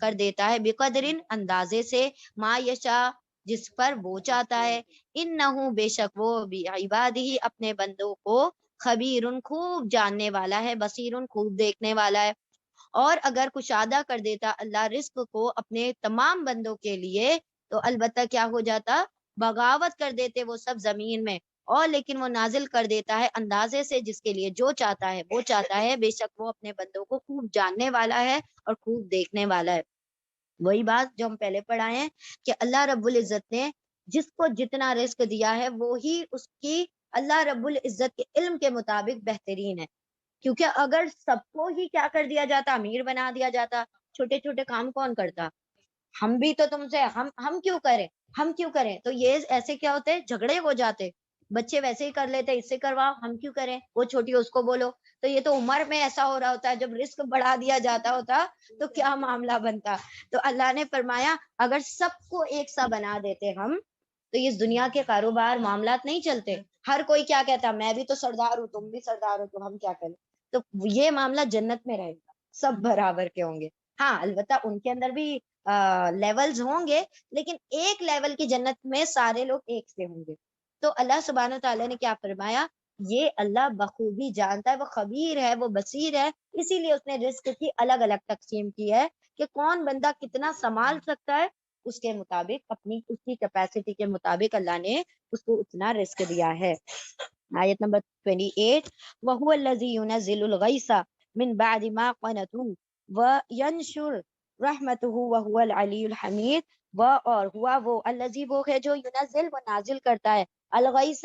[SPEAKER 1] کر دیتا ہے، بقدر اندازے سے، ما یشاء جس پر وہ چاہتا ہے، انہو بے شک وہ بعبادہ اپنے بندوں کو خبیرن خوب جاننے والا ہے، بصیرن خوب دیکھنے والا ہے۔ اور اگر کشادہ کر دیتا اللہ رزق کو اپنے تمام بندوں کے لیے تو البتہ کیا ہو جاتا، بغاوت کر دیتے وہ سب زمین میں، اور لیکن وہ نازل کر دیتا ہے اندازے سے جس کے لیے جو چاہتا ہے وہ چاہتا ہے، بے شک وہ اپنے بندوں کو خوب جاننے والا ہے اور خوب دیکھنے والا ہے۔ وہی بات جو ہم پہلے پڑھائے ہیں کہ اللہ رب العزت نے جس کو جتنا رزق دیا ہے وہی اس کی اللہ رب العزت کے علم کے مطابق بہترین ہے، کیونکہ اگر سب کو ہی کیا کر دیا جاتا، امیر بنا دیا جاتا، چھوٹے چھوٹے کام کون کرتا، ہم بھی تو تم سے ہم کیوں کریں، تو یہ ایسے کیا ہوتے جھگڑے ہو جاتے، بچے ویسے ہی کر لیتے، اس سے کرواؤ، ہم کیوں کریں، وہ چھوٹی اس کو بولو، تو یہ تو عمر میں ایسا ہو رہا ہوتا ہے، جب رزق بڑھا دیا جاتا ہوتا تو کیا معاملہ بنتا۔ تو اللہ نے فرمایا اگر سب کو ایک سا بنا دیتے ہم تو اس دنیا کے کاروبار معاملات نہیں چلتے، ہر کوئی کیا کہتا میں بھی تو سردار ہوں، تم بھی سردار ہو، تو ہم کیا کریں، تو یہ معاملہ جنت میں رہے گا، سب برابر کے ہوں گے۔ ہاں البتہ ان کے اندر بھی لیولز ہوں گے، لیکن ایک لیول کی جنت میں سارے لوگ ایک سے ہوں گے۔ تو اللہ سبحانہ تعالیٰ نے کیا فرمایا، یہ اللہ بخوبی جانتا ہے، وہ خبیر ہے، وہ بصیر ہے، اسی لیے اس نے رزق کی الگ الگ تقسیم کی ہے کہ کون بندہ کتنا سنبھال سکتا ہے، اس کے مطابق اپنی اس کی کیپیسٹی کے مطابق اللہ نے اس کو اتنا رزق دیا ہے۔ آیت نمبر 28۔ وَهُوَ الَّذِي يُنَزِّلُ الْغَيْثَ مِن بَعْدِ مَا قَنَطُوا وَيَنشُرُ رَحْمَتُهُ وَهُوَ الْعَلِيُّ الْحَمِيدُ۔ اور ہوا وہ الذی وہ ہے جو ینزل وہ نازل کرتا ہے، الغیث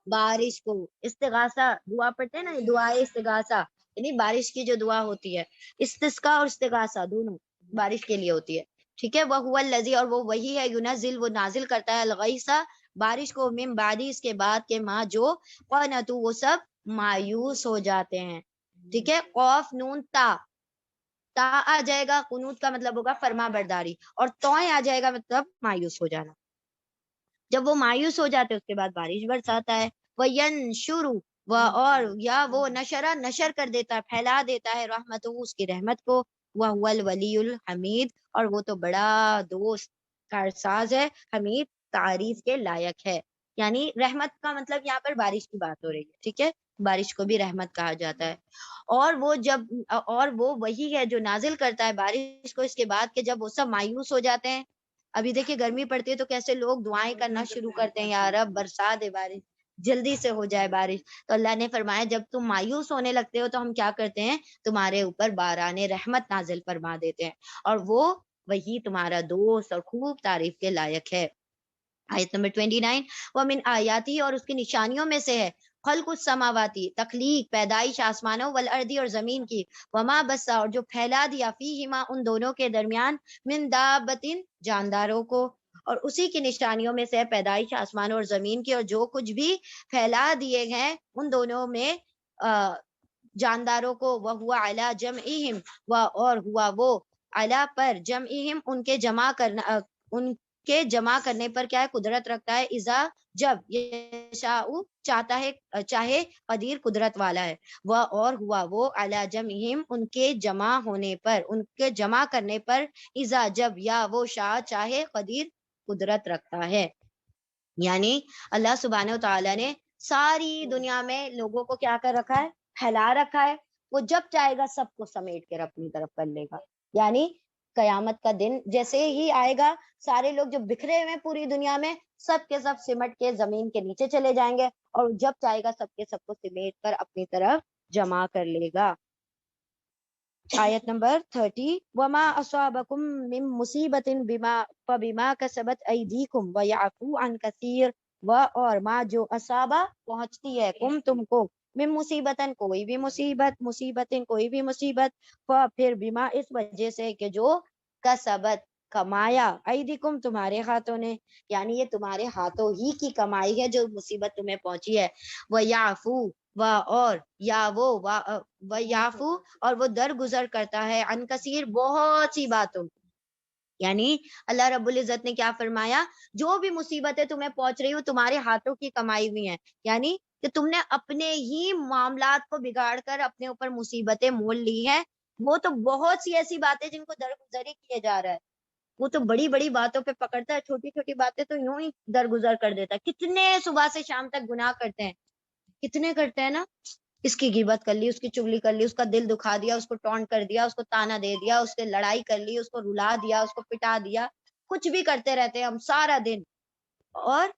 [SPEAKER 1] بارش کو، استغاثہ دعا پڑھتے ہیں نا، دعائے استغاثہ یعنی بارش کی جو دعا ہوتی ہے، استسقاء اور استغاثہ دونوں بارش کے لیے ہوتی ہے، ٹھیک ہے۔ وَهُوَ الَّذِي اور وہ وہی ہے، ینزل وہ نازل کرتا ہے، الغیث بارش کو، من بعدی اس کے بعد کے ماں جو قنطوا وہ سب مایوس ہو جاتے ہیں، ٹھیک ہے۔ قوف نون تا آ جائے گا، قنوت کا مطلب ہوگا فرما برداری، اور توئیں آ جائے گا مطلب مایوس ہو جانا، جب وہ مایوس ہو جاتے اس کے بعد بارش برساتا ہے۔ وَيَنشُرُ اور یا وہ نشرہ نشر کر دیتا ہے، پھیلا دیتا ہے رحمت اس کی رحمت کو، وہ الولی الحمید اور وہ تو بڑا دوست کارساز ہے، حمید تعریف کے لائق ہے. یعنی رحمت کا مطلب یہاں پر بارش کی بات ہو رہی ہے، ٹھیک ہے، بارش کو بھی رحمت کہا جاتا ہے. اور وہ وہی ہے جو نازل کرتا ہے بارش کو اس کے بعد کہ جب وہ سب مایوس ہو جاتے ہیں. ابھی دیکھیے گرمی پڑتی ہے تو کیسے لوگ دعائیں کرنا شروع کرتے ہیں، یا رب برسا دے بارش، جلدی سے ہو جائے بارش. تو اللہ نے فرمایا جب تم مایوس ہونے لگتے ہو تو ہم کیا کرتے ہیں، تمہارے اوپر باران رحمت نازل فرما دیتے ہیں، اور وہ وہی تمہارا دوست اور خوب تعریف کے لائق ہے. آیت نمبر 29، وَمِنْ آیاتی اور اس کی نشانیوں میں سے ہے، خلق السماواتی تخلیق پیدائش آسمانوں والارضی اور زمین کی، وما بسا اور جو پھیلا دیا فیہما ان دونوں کے درمیان، من دابتن جانداروں کو، اور اسی کی نشانیوں میں سے ہے پیدائش آسمانوں اور زمین کی، اور جو کچھ بھی پھیلا دیے ہیں ان دونوں میں جانداروں کو، وَهُوَ عَلَى جَمْعِهِمْ اور ہوا وہ علا پر جمعہم ان کے جمع کرنا، ان کے جمع کرنے پر کیا ہے قدرت رکھتا ہے، اذا جب یشاء چاہتا ہے، چاہے قدیر قدرت والا ہے، وہ اور ہوا وہ علی جمعہم ان کے جمع ہونے پر، ان کے جمع کرنے پر، اذا جب یا وہ شاء چاہے قدیر قدرت رکھتا ہے. یعنی اللہ سبحانہ و تعالیٰ نے ساری دنیا میں لوگوں کو کیا کر رکھا ہے، پھیلا رکھا ہے. وہ جب چاہے گا سب کو سمیٹ کر اپنی طرف کر لے گا. یعنی قیامت کا دن جیسے ہی آئے گا، سارے لوگ جو بکھرے ہوئے پوری دنیا میں، سب کے سب سمٹ کے زمین کے نیچے چلے جائیں گے، اور جب چاہے گا سب کے سب کو سمیٹ کر اپنی طرف جمع کر لے گا. آیت نمبر 30، وما اصابکم من مصیبت فبما کسبت ایدیکم ویعفو عن کثیر، اور ما جو اصابہ پہنچتی ہے کم تم کو، من مصیبتن کوئی بھی مصیبتن کوئی بھی مصیبت، پھر بما اس وجہ سے کہ جو کسبت کمایا، ایدیکم تمہارے ہاتھوں نے، یعنی یہ تمہارے ہاتھوں ہی کی کمائی ہے جو مصیبت تمہیں پہنچی ہے. ویعفو اور یا وہ یافو اور وہ درگزر کرتا ہے، عن کثیر بہت سی باتوں. یعنی اللہ رب العزت نے کیا فرمایا، جو بھی مصیبتیں تمہیں پہنچ رہی ہو تمہارے ہاتھوں کی کمائی ہوئی ہیں، یعنی کہ تم نے اپنے ہی معاملات کو بگاڑ کر اپنے اوپر مصیبتیں مول لی ہیں. وہ تو بہت سی ایسی باتیں جن کو درگزر ہی کیے جا رہا ہے، وہ تو بڑی بڑی باتوں پہ پکڑتا ہے، چھوٹی چھوٹی باتیں تو یوں ہی درگزر کر دیتا ہے. کتنے صبح سے شام تک گناہ کرتے ہیں، کتنے کرتے ہیں نا، اس کی غیبت کر لی، اس کی چگلی کر لی، اس کا دل دکھا دیا، اس کو ٹونٹ کر دیا، اس کو تانا دے دیا، اس سے لڑائی کر لی، اس کو رلا دیا، اس کو پٹا دیا، کچھ بھی کرتے رہتے ہیں ہم سارا دن. اور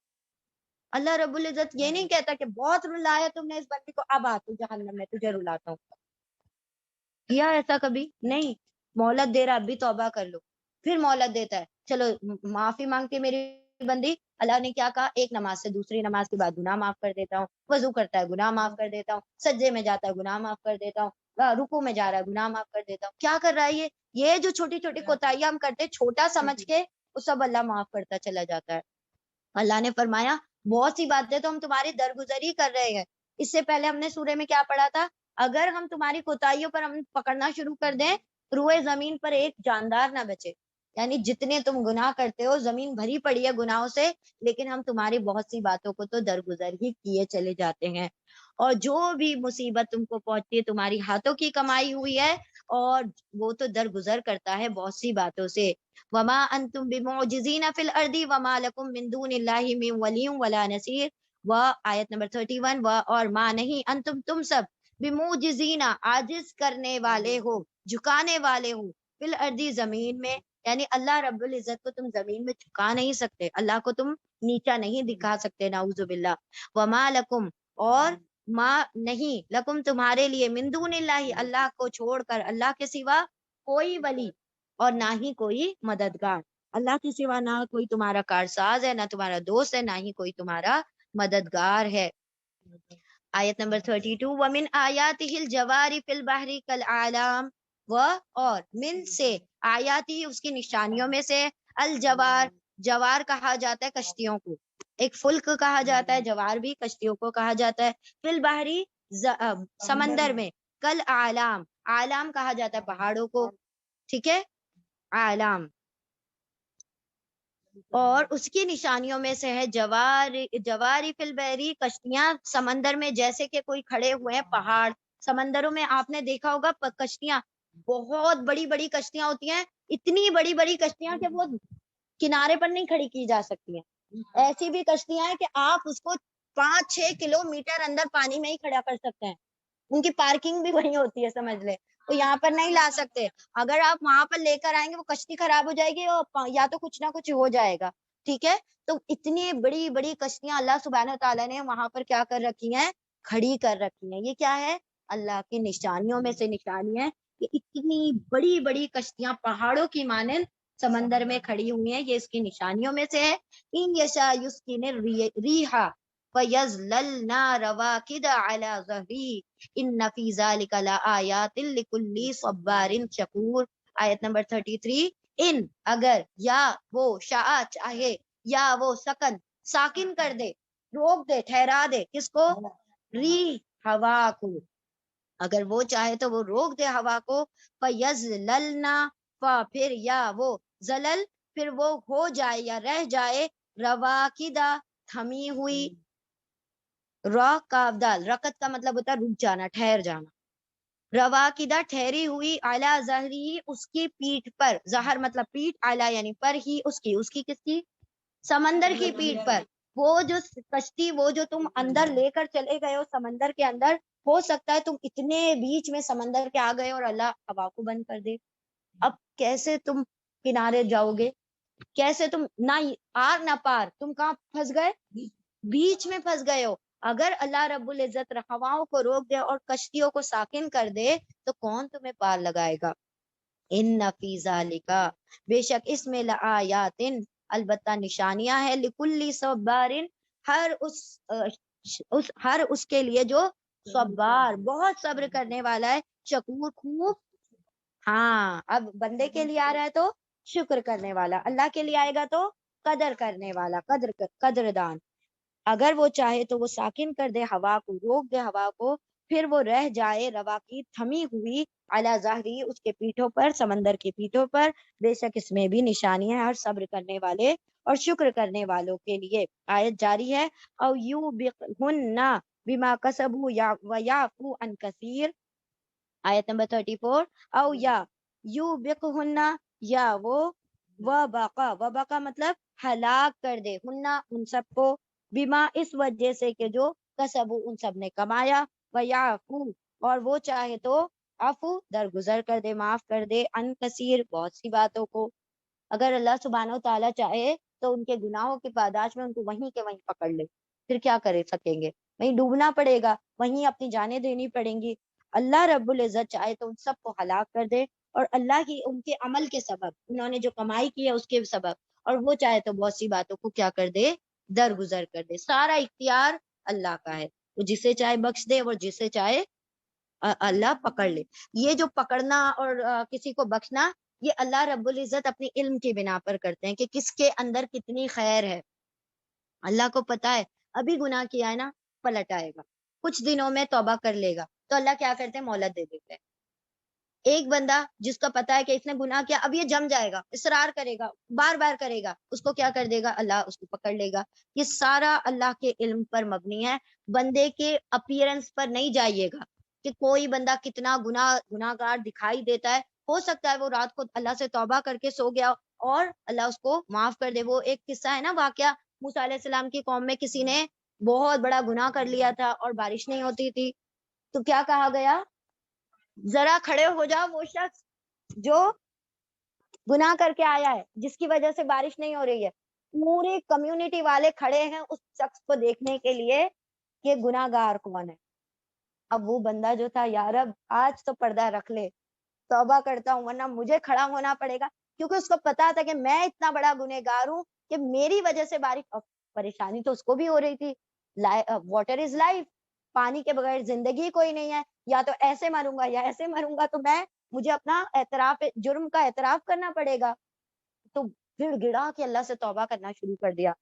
[SPEAKER 1] اللہ رب العزت یہ نہیں کہتا کہ بہت رلایا تم نے اس بندی کو، اب آ تو جہنم میں تجھے رلاتا ہوں. کیا ایسا کبھی نہیں. مہلت دے رہا، اب بھی توبہ کر لو، پھر مہلت دیتا ہے، چلو معافی مانگتی میری بندی، اللہ نے کیا کہا، ایک نماز سے دوسری نماز کے بعد گناہ معاف کر دیتا ہوں، وضو کرتا ہے گناہ معاف کر دیتا ہوں، سجدے میں جاتا ہے گناہ معاف کر دیتا ہوں، رکوع میں جا رہا ہے گناہ معاف کر دیتا ہوں. کیا کر رہا ہے یہ جو چھوٹی چھوٹی کوتاہیاں ہم کرتے چھوٹا سمجھ کے، وہ سب اللہ معاف کرتا چلا جاتا ہے. اللہ نے فرمایا بہت سی باتیں تو ہم تمہاری درگزر ہی کر رہے ہیں. اس سے پہلے ہم نے سورے میں کیا پڑھا تھا، اگر ہم تمہاری کوتاہیوں پر ہم پکڑنا شروع کر دیں، روئے زمین پر ایک جاندار نہ بچے. یعنی جتنے تم گناہ کرتے ہو، زمین بھری پڑی ہے گناہوں سے، لیکن ہم تمہاری بہت سی باتوں کو تو درگزر ہی کیے چلے جاتے ہیں. اور جو بھی مصیبت تم کو پہنچتی ہے تمہاری ہاتھوں کی کمائی ہوئی ہے، اور وہ تو درگزر کرتا ہے بہت سی باتوں سے. وما انتم بمعجزین فی الارض وما لکم من دون اللہ من ولی ولا نصیر. آیت نمبر 31، اور ما نہیں، انتم تم سب، بمعجزین عاجز کرنے والے ہو، جھکانے والے ہو، فی الارض زمین میں، یعنی اللہ رب العزت کو تم زمین میں جھکا نہیں سکتے، اللہ کو تم نیچا نہیں دکھا سکتے، نعوذ باللہ. وما لکم اور ما نہیں، لکم تمہارے لیے، من دون اللہ اللہ کو چھوڑ کر، اللہ کے سوا کوئی ولی اور نہ ہی کوئی مددگار. اللہ کے سوا نہ کوئی تمہارا کارساز ہے، نہ تمہارا دوست ہے، نہ ہی کوئی تمہارا مددگار ہے. آیت نمبر 32، ومن آیاتہ الجواری فی البحر کالعلام، اور من سے آیاتی اس کی نشانیوں میں سے، الجوار، جوار کہا جاتا ہے کشتیوں کو، ایک فلک کہا جاتا ہے، جوار بھی کشتیوں کو کہا جاتا ہے. فی البحری سمندر میں، کل اعلام، اعلام کہا جاتا ہے پہاڑوں کو، ٹھیک ہے، اعلام. اور اس کی نشانیوں میں سے ہے جواری فی البحری، کشتیاں سمندر میں، جیسے کہ کوئی کھڑے ہوئے ہیں پہاڑ سمندروں میں، آپ نے دیکھا ہوگا کشتیاں بہت بڑی بڑی کشتیاں ہوتی ہیں، اتنی بڑی بڑی کشتیاں کہ وہ کنارے پر نہیں کھڑی کی جا سکتی ہیں، ایسی بھی کشتیاں ہیں کہ آپ اس کو 5-6 کلومیٹر اندر پانی میں ہی کھڑا کر سکتے ہیں، ان کی پارکنگ بھی وہیں ہوتی ہے، سمجھ لے، تو یہاں پر نہیں لا سکتے، اگر آپ وہاں پر لے کر آئیں گے وہ کشتی خراب ہو جائے گی اور یا تو کچھ نہ کچھ ہو جائے گا، ٹھیک ہے، تو اتنی بڑی بڑی کشتیاں اللہ سبحانہ تعالیٰ نے وہاں پر کیا کر رکھی ہیں، کھڑی کر رکھی ہیں، یہ کیا ہے، اللہ کی نشانیوں میں سے نشانی ہے کہ اتنی بڑی بڑی کشتیاں پہاڑوں کی مانند سمندر میں کھڑی ہوئی ہیں، یہ اس کی نشانیوں میں سے ہے، ان یشاء یسکن الریحا فیظللنا رواکد علی ظہری ان فی ذلک لآیات لکل صبار شکور، آیت نمبر 33، ان اگر یا وہ شاء چاہے یا وہ ساکن کر دے، روک دے، ٹھہرا دے، کس کو، ری ہوا کو، اگر وہ چاہے تو وہ روک دے ہوا کو، فیظللنا، پھر یا وہ زلل، پھر وہ ہو جائے یا رہ جائے، رواکدہ، تھمی ہوئی، را کا دال، رکت کا مطلب ہوتا ہے رک جانا، ٹھہر جانا، رواکدہ ٹھہری ہوئی، اعلیٰ ظہری اس کی پیٹھ پر، ظہر مطلب پیٹھ، اعلیٰ یعنی پر ہی، اس کی کس کی، سمندر کی پیٹھ پر، وہ جو کشتی، وہ جو تم اندر لے کر چلے گئے ہو سمندر کے اندر، ہو سکتا ہے تم اتنے بیچ میں سمندر کے آ گئے اور اللہ ہوا کو بند کر دے، اب کیسے تم کنارے جاؤ گے، کیسے تم نہ آر نہ پار، تم کہاں پھنس گئے، بیچ میں پھنس گئے ہو، اگر اللہ رب العزت ہواؤں کو روک دے اور کشتیوں کو ساکن کر دے تو کون تمہیں پار لگائے گا، ان فی ذالک، بے شک اس میں لآیات، البتہ نشانیاں ہے، لکل صبار، ہر اس کے لیے جو صبار، بہت صبر کرنے والا ہے، شکور، خوب، ہاں، اب بندے کے لیے آ رہا ہے تو شکر کرنے والا، اللہ کے لیے آئے گا تو قدر کرنے والا، قدردان، اگر وہ چاہے تو وہ ساکن کر دے ہوا کو، روک دے ہوا کو، پھر وہ رہ جائے، روا کی تھمی ہوئی، اعلیٰ ظاہری اس کے پیٹھوں پر، سمندر کی پیٹھوں پر، بے شک اس میں بھی نشانی ہے ہر صبر کرنے والے اور شکر کرنے والوں کے لیے، آیت جاری ہے، او یوبقہن بما کسبوا ویعفو عن کثیر، آیت نمبر 34، او یا یوبقہن، یا وہ وبقا مطلب ہلاک کر دے، ہننا ان سب کو، بیما اس وجہ سے کہ جو کسبو ان سب نے کمایا، ویعفو اور وہ چاہے تو عفو درگزر کر دے، معاف کر دے، ان کثیر بہت سی باتوں کو، اگر اللہ سبحانہ و تعالیٰ چاہے تو ان کے گناہوں کی پاداش میں ان کو وہیں کے وہیں پکڑ لے، پھر کیا کر سکیں گے، وہیں ڈوبنا پڑے گا، وہیں اپنی جانیں دینی پڑیں گی، اللہ رب العزت چاہے تو ان سب کو ہلاک کر دے، اور اللہ کی ان کے عمل کے سبب، انہوں نے جو کمائی کی ہے اس کے سبب، اور وہ چاہے تو بہت سی باتوں کو کیا کر دے، درگزر کر دے، سارا اختیار اللہ کا ہے، وہ جسے چاہے بخش دے اور جسے چاہے اللہ پکڑ لے، یہ جو پکڑنا اور کسی کو بخشنا، یہ اللہ رب العزت اپنی علم کی بنا پر کرتے ہیں کہ کس کے اندر کتنی خیر ہے، اللہ کو پتا ہے ابھی گناہ کیا ہے نا، پلٹ آئے گا، کچھ دنوں میں توبہ کر لے گا، تو اللہ کیا کرتے ہیں، مہلت دے دیتے ہیں، ایک بندہ جس کا پتا ہے کہ اس نے گناہ کیا، اب یہ جم جائے گا، اصرار کرے گا، بار بار کرے گا، اس کو کیا کر دے گا، اللہ اس کو پکڑ لے گا، یہ سارا اللہ کے علم پر مبنی ہے، بندے کے اپیرنس پر نہیں جائیے گا کہ کوئی بندہ کتنا گناہ گار دکھائی دیتا ہے، ہو سکتا ہے وہ رات کو اللہ سے توبہ کر کے سو گیا اور اللہ اس کو معاف کر دے، وہ ایک قصہ ہے نا، واقعہ موسیٰ علیہ السلام کی قوم میں کسی نے بہت بڑا گناہ کر لیا تھا اور بارش نہیں ہوتی تھی، تو کیا کہا گیا، ذرا کھڑے ہو جاؤ، وہ شخص جو گناہ کر کے آیا ہے جس کی وجہ سے بارش نہیں ہو رہی ہے، پوری کمیونٹی والے کھڑے ہیں اس شخص کو دیکھنے کے لیے کہ گناہ گار کون ہے، اب وہ بندہ جو تھا، یا رب آج تو پردہ رکھ لے، توبہ کرتا ہوں ورنہ مجھے کھڑا ہونا پڑے گا، کیونکہ اس کو پتا تھا کہ میں اتنا بڑا گنہگار ہوں کہ میری وجہ سے بارش، پریشانی تو اس کو بھی ہو رہی تھی، واٹر از لائف، پانی کے بغیر زندگی کوئی نہیں ہے، یا تو ایسے مروں گا یا ایسے مروں گا، تو مجھے اپنا اعتراف جرم کا اعتراف کرنا پڑے گا، تو گڑ گڑا کے اللہ سے توبہ کرنا شروع کر دیا،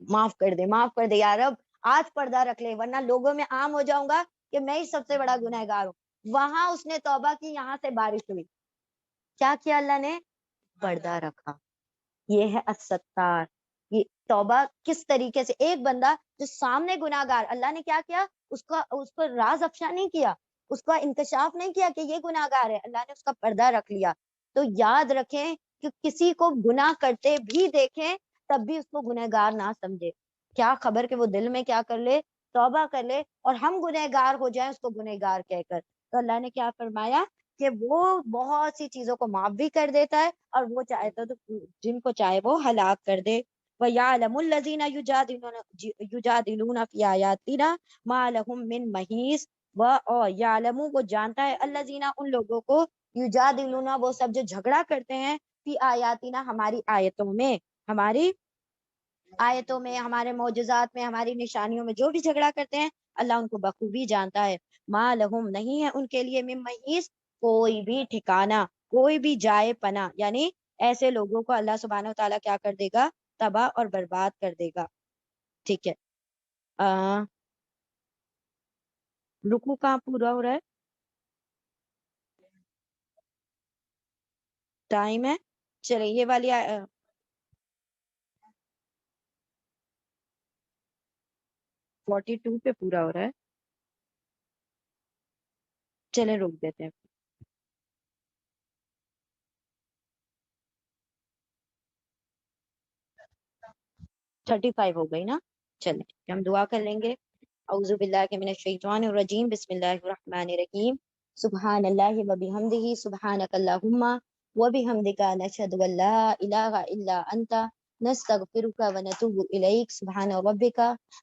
[SPEAKER 1] معاف کر دے، معاف کر دے یا رب، آج پردہ رکھ لے ورنہ لوگوں میں عام ہو جاؤں گا کہ میں ہی سب سے بڑا گنہگار ہوں، وہاں اس نے توبہ کی، یہاں سے بارش ہوئی، کیا کیا اللہ نے، پردہ رکھا، یہ ہے الستار. یہ توبہ کس طریقے سے, ایک بندہ جو سامنے گناہ گار, اللہ نے کیا کیا, اس کو راز افشا نہیں کیا, اس کا انکشاف نہیں کیا کہ یہ گناہ گار ہے, اللہ نے اس کا پردہ رکھ لیا. تو یاد رکھیں کہ کسی کو گناہ کرتے بھی دیکھیں تب بھی اس کو گناہ گار نہ سمجھے. کیا خبر کہ وہ دل میں کیا کر لے, توبہ کر لے, اور ہم گنہ گار ہو جائیں اس کو گنہ گار کہہ کر. تو اللہ نے کیا فرمایا کہ وہ بہت سی چیزوں کو معاف بھی کر دیتا ہے, اور وہ چاہتا تو جن کو چاہے وہ ہلاک کر دے. وَيَعْلَمُ الَّذِينَ يُجَادِلُونَ فِي آيَاتِنَا مَا لَهُم مِّن مَّحِيصٍ. وَيَعْلَمُ وہ جانتا ہے, الَّذِينَ ان لوگوں کو, یجادلون وہ سب جو جھگڑا کرتے ہیں, فی آیاتنا ہماری آیتوں میں, ہماری آیتوں میں, ہمارے معجزات میں, ہماری نشانیوں میں جو بھی جھگڑا کرتے ہیں, اللہ ان کو بخوبی جانتا ہے. ما لہم نہیں ہے ان کے لیے من محیص, کوئی بھی ٹھکانہ, کوئی بھی جائے پناہ, یعنی ایسے لوگوں کو اللہ سبحانہ و تعالیٰ کیا کر دے گا, تباہ اور برباد کر دے گا. ٹھیک ہے, رکو کہاں پورا ہو رہا ہے, ٹائم ہے, چلے یہ والی 42 پہ پورا ہو رہا ہے, چلے روک دیتے ہیں. 35 ہو گئی نا, چلیں ہم دعا کر لیں گے. اعوذ باللہ من الشیطان الرجیم, بسم اللہ الرحمن الرحیم. سبحان اللہ و بحمدہ, سبحانک اللہم و بحمدک, نشہد ان لا الہ الا انت, نستغفرک و نتوب الیک. سبحان ربک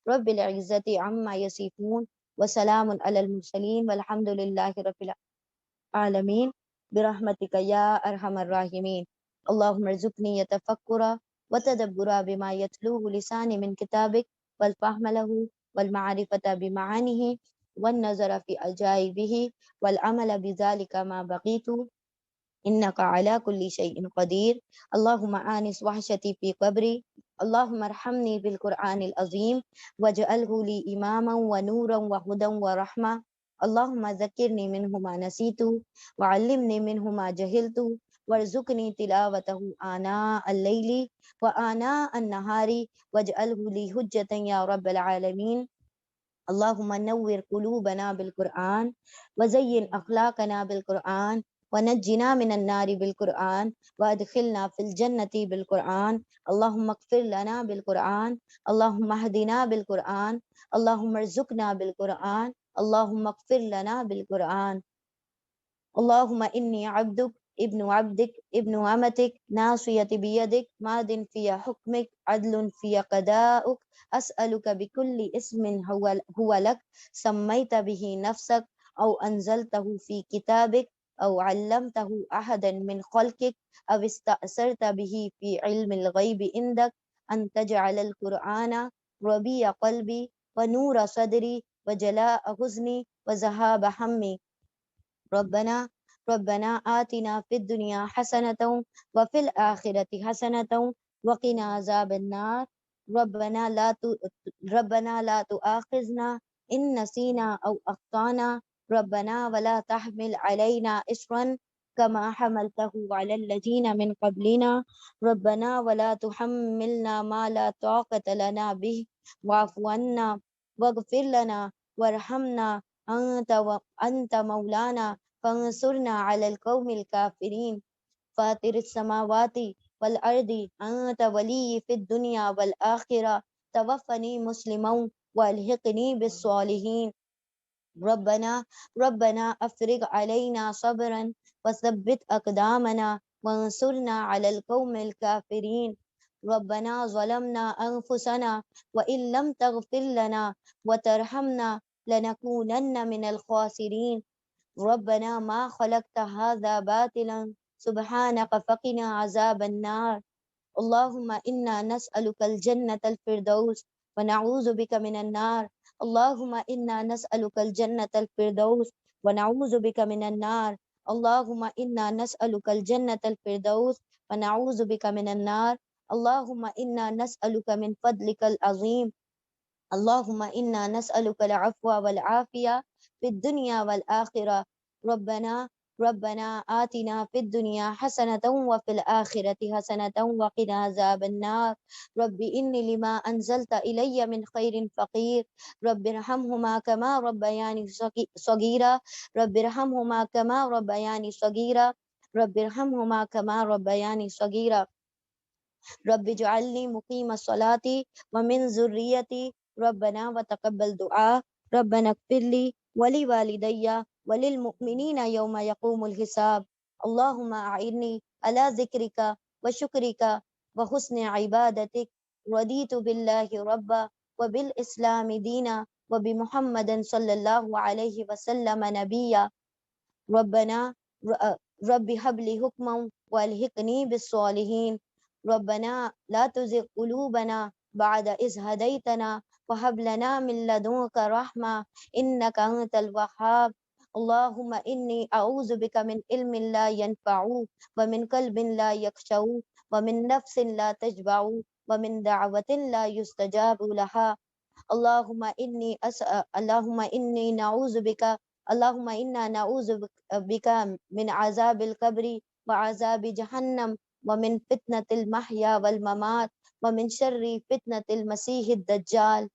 [SPEAKER 1] رب العزت عما یصفون, وسلام علی المرسلین, والحمد للہ رب العالمین, برحمتک یا ارحم الراحمین. اللہم ارزقنی تفکر وتدبر بما يتلوه لساني من كتابك, والفهم له, والمعرفة بمعانيه, والنظر في عجائبه, والعمل بذلك ما بقيت, إنك على كل شيء قدير. اللهم آنس وحشتي في قبري, اللهم ارحمني بالقرآن العظيم, واجعله لي إماما ونورا وهدى ورحمة. اللهم ذكرني منه ما نسيت, وعلمني منه ما جهلت, وارزقني تلاوته آناء الليل وآناء النهار, واجعله لي حجة يا رب العالمين. اللهم نور قلوبنا بالقرآن, وزين أخلاقنا بالقرآن, ونجنا من النار بالقرآن, وادخلنا في الجنة بالقرآن. اللهم اغفر لنا بالقرآن, اللهم اهدنا بالقرآن, اللهم ارزقنا بالقرآن, اللهم اغفر لنا بالقرآن. اللهم إني عبدك ابن عبدك ابن أمتك, ناصيتي بيدك, ماض في حكمك, عدل في قضاؤك, أسألك بكل اسم هو لك, سميت به نفسك, أو أنزلته في كتابك, أو علمته أحدا من خلقك, أو استأثرت به في علم الغيب عندك, أن تجعل القرآن ربيع قلبي, ونور صدري, وجلاء حزني, وذهاب همي. ربنا آتنا في الدنيا حسنة وفي الآخرة حسنة وقنا عذاب النار. ربنا لا تؤاخذنا إن نسينا أو أخطأنا, ربنا ولا تحمل علينا إصرا كما حملته على الذين من قبلنا, ربنا ولا تحملنا ما لا طاقة لنا به, واعف عنا واغفر لنا وارحمنا, أنت مولانا فانصرنا على القوم الكافرين. فاطر السماوات والأرض, أنت ولي في الدنيا والآخرة, توفني مسلما والحقني بالصالحين. ربنا أفرغ علينا صبرا وثبت أقدامنا, وانصرنا على القوم الكافرين. ربنا ظلمنا أنفسنا, وإن لم تغفر لنا وترحمنا لنكونن من الخاسرين. ربنا ما خلقت هذا باطلا, سبحانك فقنا عذاب النار. اللهم إنا نسألك الجنة الفردوس, ونعوذ بك من النار. اللهم إنا نسألك الجنة الفردوس, ونعوذ بك من النار. اللهم إنا نسألك الجنة الفردوس, ونعوذ بك من النار. اللهم إنا نسألك من فضلك العظيم. اللهم إنا نسألك العفو والعافية في الدنيا والآخرة. ربنا ربنا آتنا في الدنيا حسنة وفي الآخرة حسنة وقنا عذاب النار رب إني لما أنزلت إلي من خير فقير رب ارحمهما كما ربياني صغيرا رب ارحمهما كما ربياني صغيرا رب ارحمهما كما ربياني صغيرا رب اجعلني مقيم الصلاة ومن ذريتي ربنا وتقبل دعاء ربنا اغفر لي ولوالدي وللمؤمنين يوم يقوم الحساب اللهم أعني على ذكرك وشكرك وحسن عبادتك رضيت بالله ربا وبالإسلام دينا وبمحمد صلى الله عليه وسلم نبيا ربنا رب هب لي حكما والحقني بالصالحين ربنا لا تزغ قلوبنا بعد إذ هديتنا وهب لنا من لدنك رحمة إنك أنت الوهاب اللهم إني أعوذ بك من علم لا ينفع ومن قلب لا يخشع ومن نفس لا تشبع ومن دعوة لا يستجاب لها اللهم إني نعوذ بك اللهم إنا نعوذ بك من عذاب القبر وعذاب جهنم ومن فتنة المحيا والممات ومن شر فتنة المسيح الدجال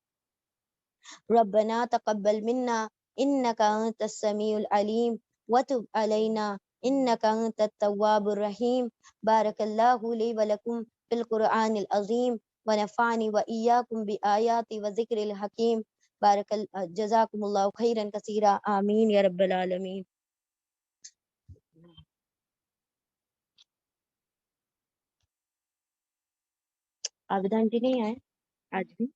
[SPEAKER 1] ربنا تقبل منا إنك أنت السميع العليم وتب علينا إنك أنت التواب الرحيم بارك الله لي ولكم في القرآن العظيم ونفعني وإياكم بآيات وذكر الحكيم جزاكم الله خيرا كثيرا آمين يا رب العالمين. عابدہ آنٹی نہیں آئے آج بھی؟